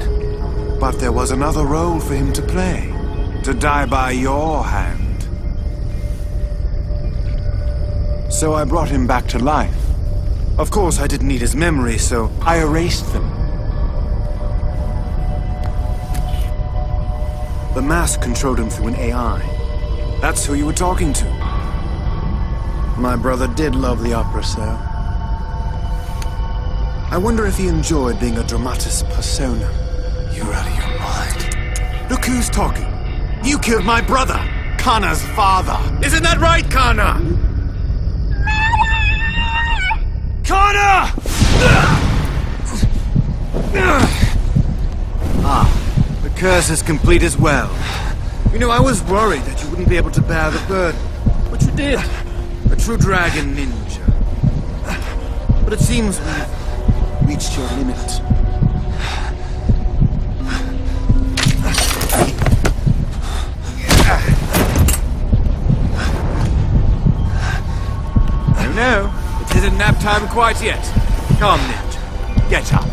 But there was another role for him to play. To die by your hand. So I brought him back to life. Of course, I didn't need his memory, so I erased them. The mask controlled him through an AI. That's who you were talking to. My brother did love the opera, sir. I wonder if he enjoyed being a dramatis persona. You're out of your mind. Look who's talking. You killed my brother, Kana's father. Isn't that right, Kana? Kana! Ah, the curse is complete as well. You know, I was worried that you wouldn't be able to bear the burden. But you did. A true dragon ninja. But it seems we've reached your limit. No, it isn't nap time quite yet. Come, Ninja. Get up.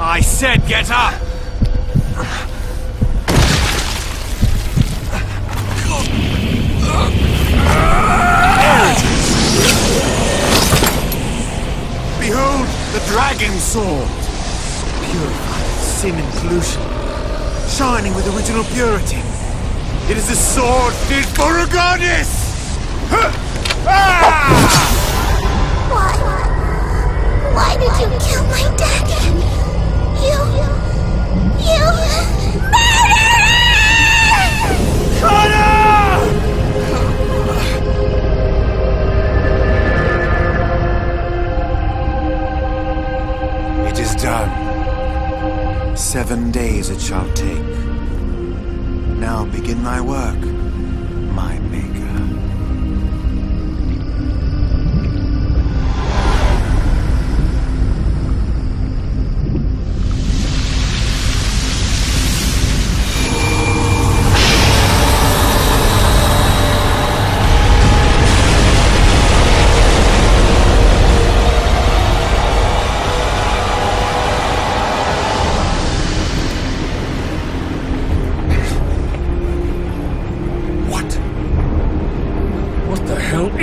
I said get up! Behold the dragon sword! Purified sin and pollution. Shining with original purity. It is a sword fit for a goddess! Ah! Why did you kill my daddy? You murderer! Connor! It is done. 7 days it shall take. Now begin thy work, my maker.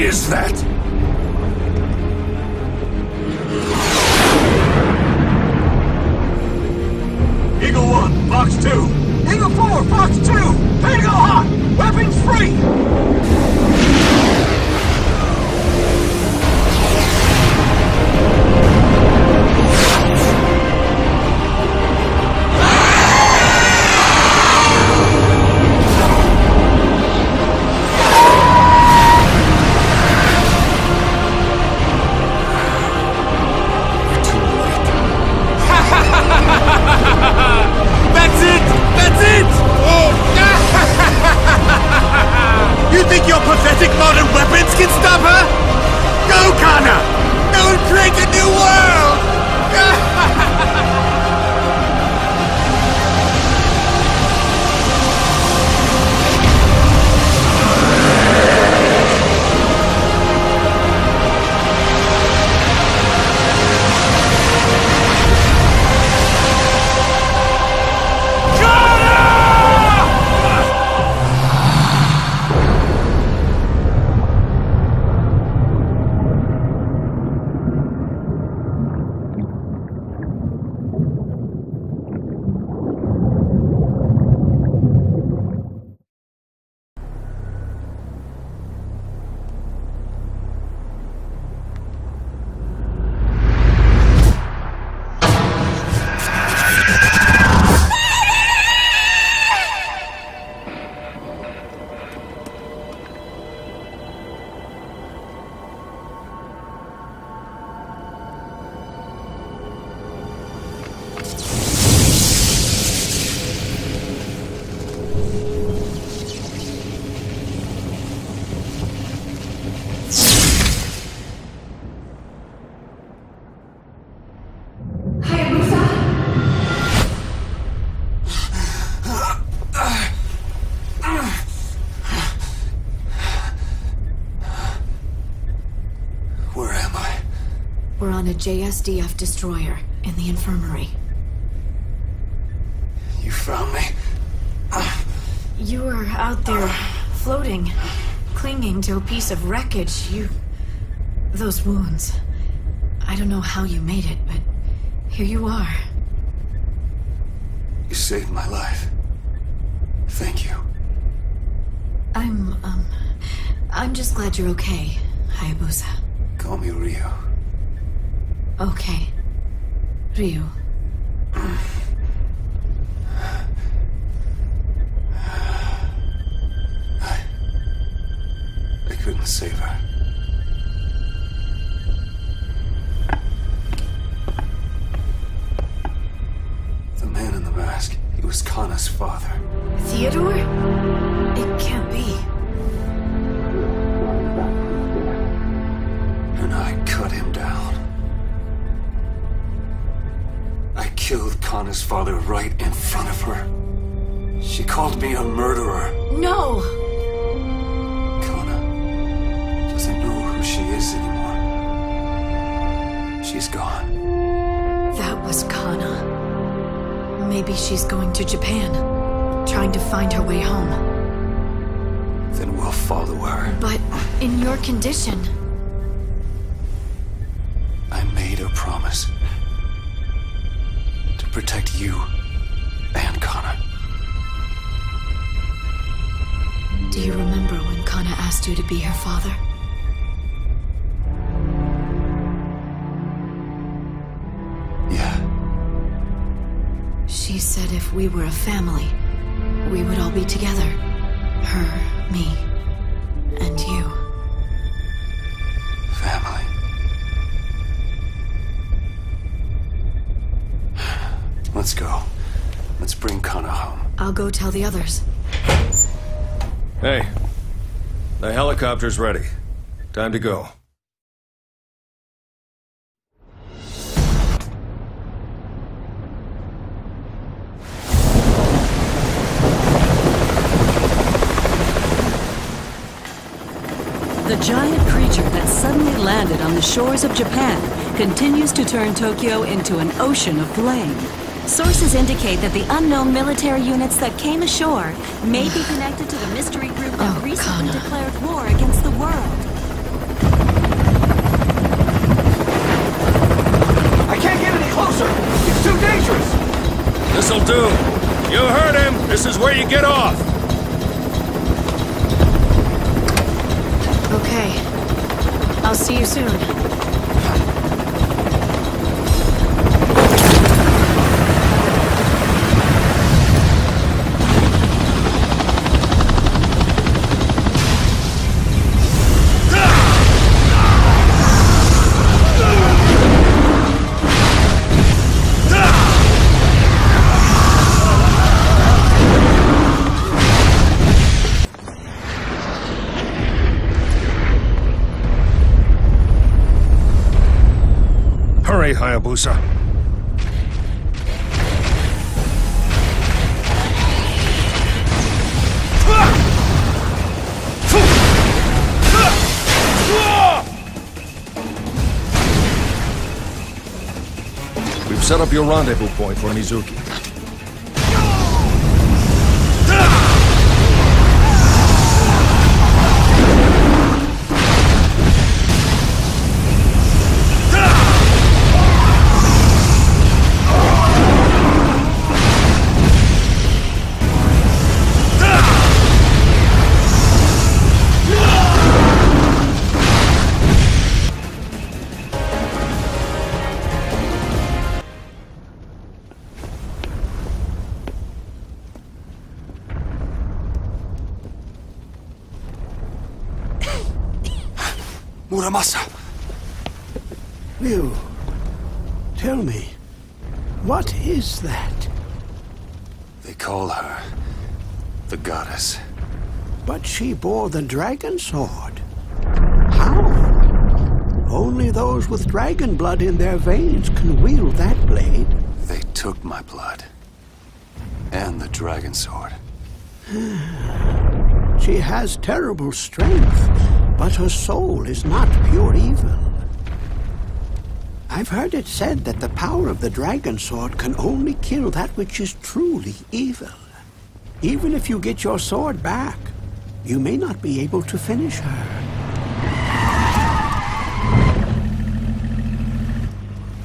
is that? Eagle 1, Fox 2. Eagle 4, Fox 2. Tango hot. Weapons free. That's it! That's it! Oh. You think your pathetic modern weapons can stop her? Go, Connor! Go and create a new world! We're on a JSDF destroyer in the infirmary. You found me? You were out there, floating, clinging to a piece of wreckage. Those wounds. I don't know how you made it, but here you are. You saved my life. Thank you. I'm just glad you're okay, Hayabusa. Call me Ryu. Okay. Ryu. I couldn't save her. The man in the mask, he was Kana's father. Theodore? It can't be. And I cut him down. I killed Kana's father right in front of her. She called me a murderer. No! Kana doesn't know who she is anymore. She's gone. That was Kana. Maybe she's going to Japan, trying to find her way home. Then we'll follow her. But in your condition... I made a promise. To protect you and Kana. Do you remember when Kana asked you to be her father? Yeah. She said if we were a family, we would all be together. Her, me, and you. Family. Let's go. Let's bring Kana home. I'll go tell the others. Hey, the helicopter's ready. Time to go. The giant creature that suddenly landed on the shores of Japan continues to turn Tokyo into an ocean of flame. Sources indicate that the unknown military units that came ashore may be connected to the mystery group that recently declared war against the world. closer! It's too dangerous! This'll do. You heard him. This is where you get off. Okay. I'll see you soon. Hurry, Hayabusa. We've set up your rendezvous point for Mizuki. Muramasa! Ryu, tell me, what is that? They call her the goddess. But she bore the dragon sword. How? Only those with dragon blood in their veins can wield that blade. They took my blood. And the dragon sword. She has terrible strength, but her soul is not pure evil. I've heard it said that the power of the dragon sword can only kill that which is truly evil. Even if you get your sword back, you may not be able to finish her.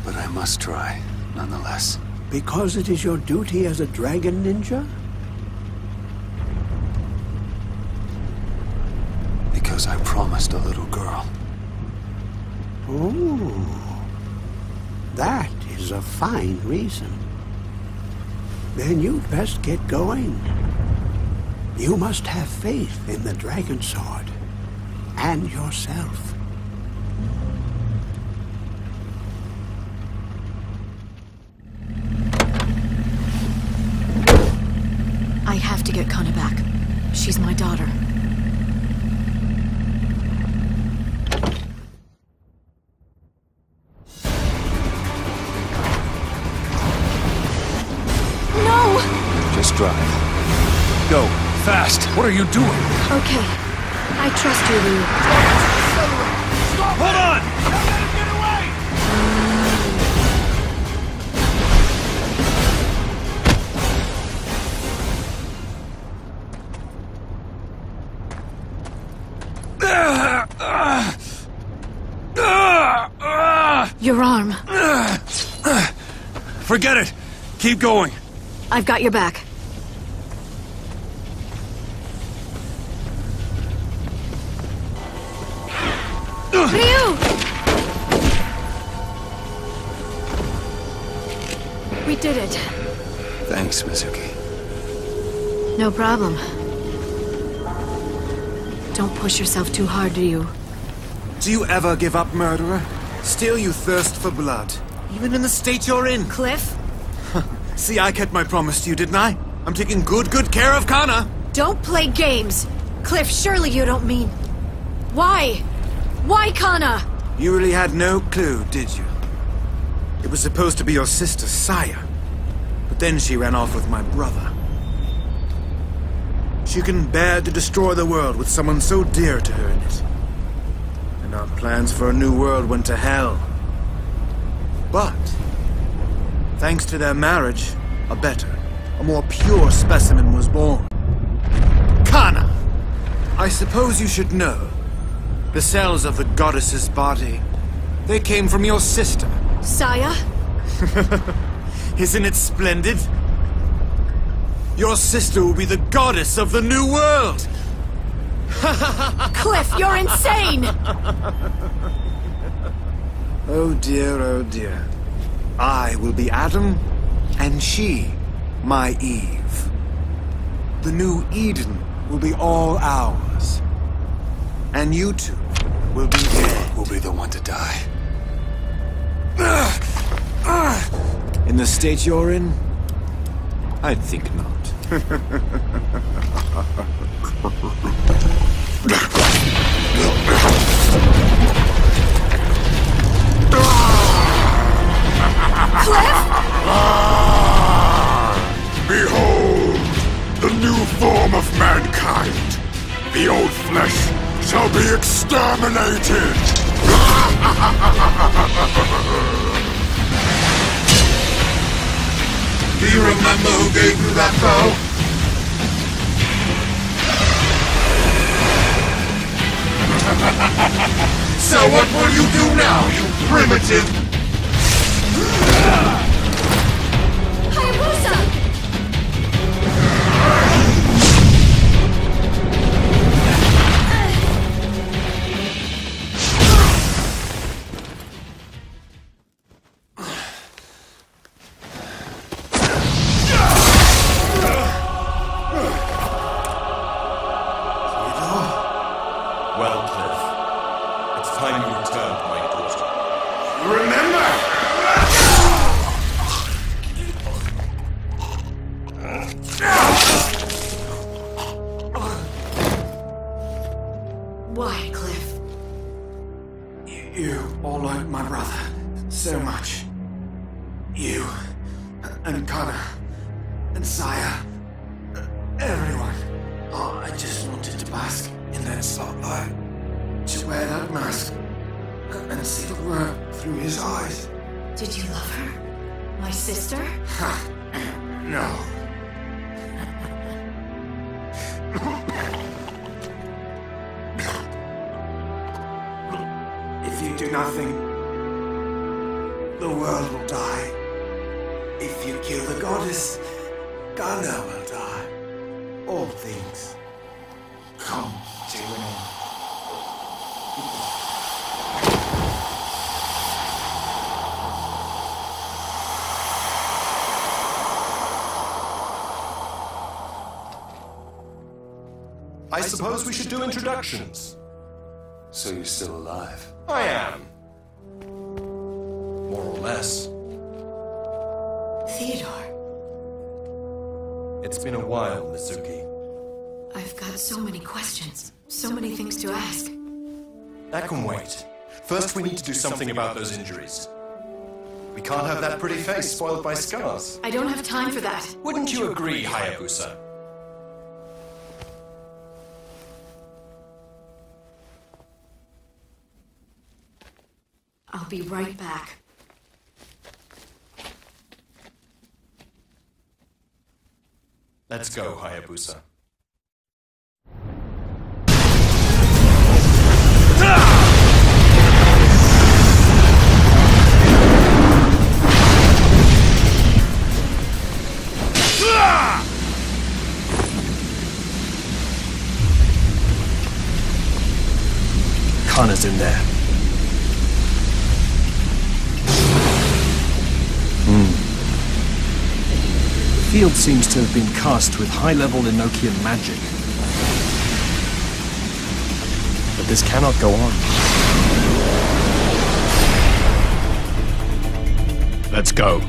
But I must try, nonetheless. Because it is your duty as a dragon ninja? Because I promised a little girl. Oh, that is a fine reason. Then you'd best get going. You must have faith in the dragon sword and yourself. I have to get Kana back. She's my daughter. Just drive. Go. Fast. What are you doing? Okay. I trust you, Ryu. Stop! Hold on! Don't let him get away! Your arm. Forget it. Keep going. I've got your back. Ryu! We did it. Thanks, Mizuki. No problem. Don't push yourself too hard, Ryu. Do you ever give up, murderer? Still you thirst for blood, even in the state you're in. Cliff? See, I kept my promise to you, didn't I? I'm taking good care of Kana. Don't play games! Cliff, surely you don't mean... Why? Why Kana? You really had no clue, did you? It was supposed to be your sister, Saya. But then she ran off with my brother. She couldn't bear to destroy the world with someone so dear to her in it. And our plans for a new world went to hell. But, thanks to their marriage, a better, a more pure specimen was born. Kana! I suppose you should know. The cells of the goddess's body, they came from your sister. Saya? Isn't it splendid? Your sister will be the goddess of the new world! Cliff, you're insane! Oh dear, oh dear. I will be Adam, and she, my Eve. The new Eden will be all ours. And you two will be dead. We'll be the one to die. In the state you're in? I'd think not. Behold, the new form of mankind. The old flesh shall be exterminated. Do you remember who gave you that bow? So what will you do now, you primitive? Hayabusa! Well, Cliff, it's time you returned my daughter. Remember! Why, Cliff? You all like my brother so much. You, and Connor, and Saya, everyone. Oh, I just wanted to bask in that spotlight. To wear that mask and see the world through his eyes. Did you love her? My sister? No. If you do nothing, the world will die. If you kill the goddess, Ghana will die. All things come to an end. I suppose we should do introductions. So you're still alive? I am. More or less. Theodore. It's been a while, Mizuki. I've got so many questions. So many things to ask. That can wait. First, we need to do something about those injuries. We can't have that pretty face spoiled by scars. I don't have time for that. Wouldn't you agree, Hayabusa? I'll be right back. Let's go, Hayabusa. Kana's in there. The field seems to have been cast with high-level Enochian magic. But this cannot go on. Let's go.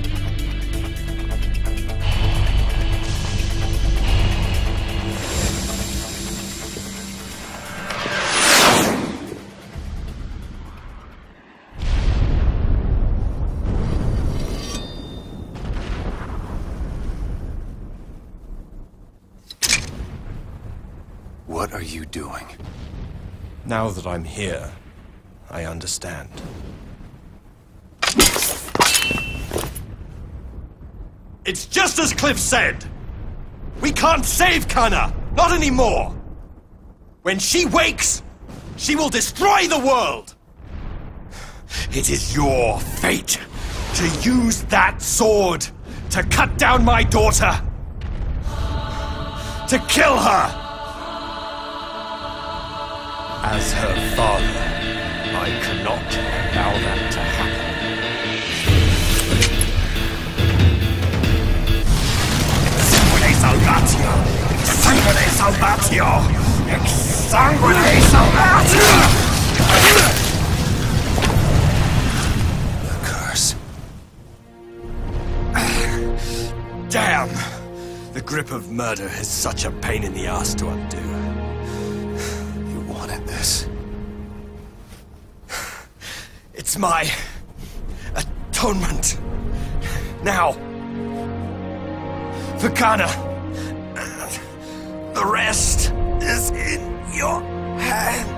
What are you doing? Now that I'm here, I understand. It's just as Cliff said! We can't save Kana! Not anymore! When she wakes, she will destroy the world! It is your fate! To use that sword to cut down my daughter. To kill her. As her father, I cannot allow that to happen. Exsanguine salvatio! Exsanguine salvatio! Exsanguine salvatio! The curse. Damn! The grip of murder is such a pain in the ass to undo. You wanted this. It's my atonement. Now, for Kana, the rest is in your hands.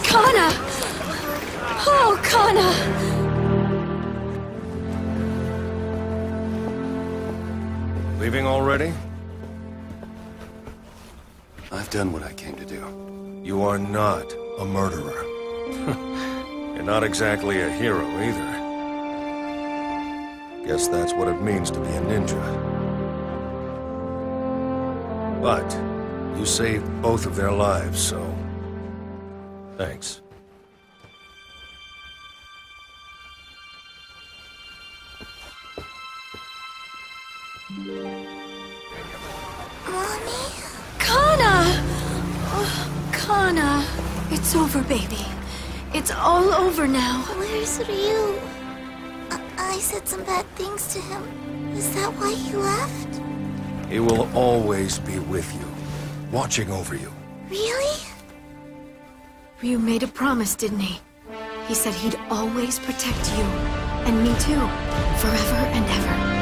Kana! Oh, Kana! Leaving already? I've done what I came to do. You are not a murderer. You're not exactly a hero either. Guess that's what it means to be a ninja. But you saved both of their lives, so thanks. Mommy. Kana, it's over, baby. It's all over now. Where's Ryu? I said some bad things to him. Is that why he left? He will always be with you, watching over you. Really? Ryu made a promise, didn't he? He said he'd always protect you. And me too. Forever and ever.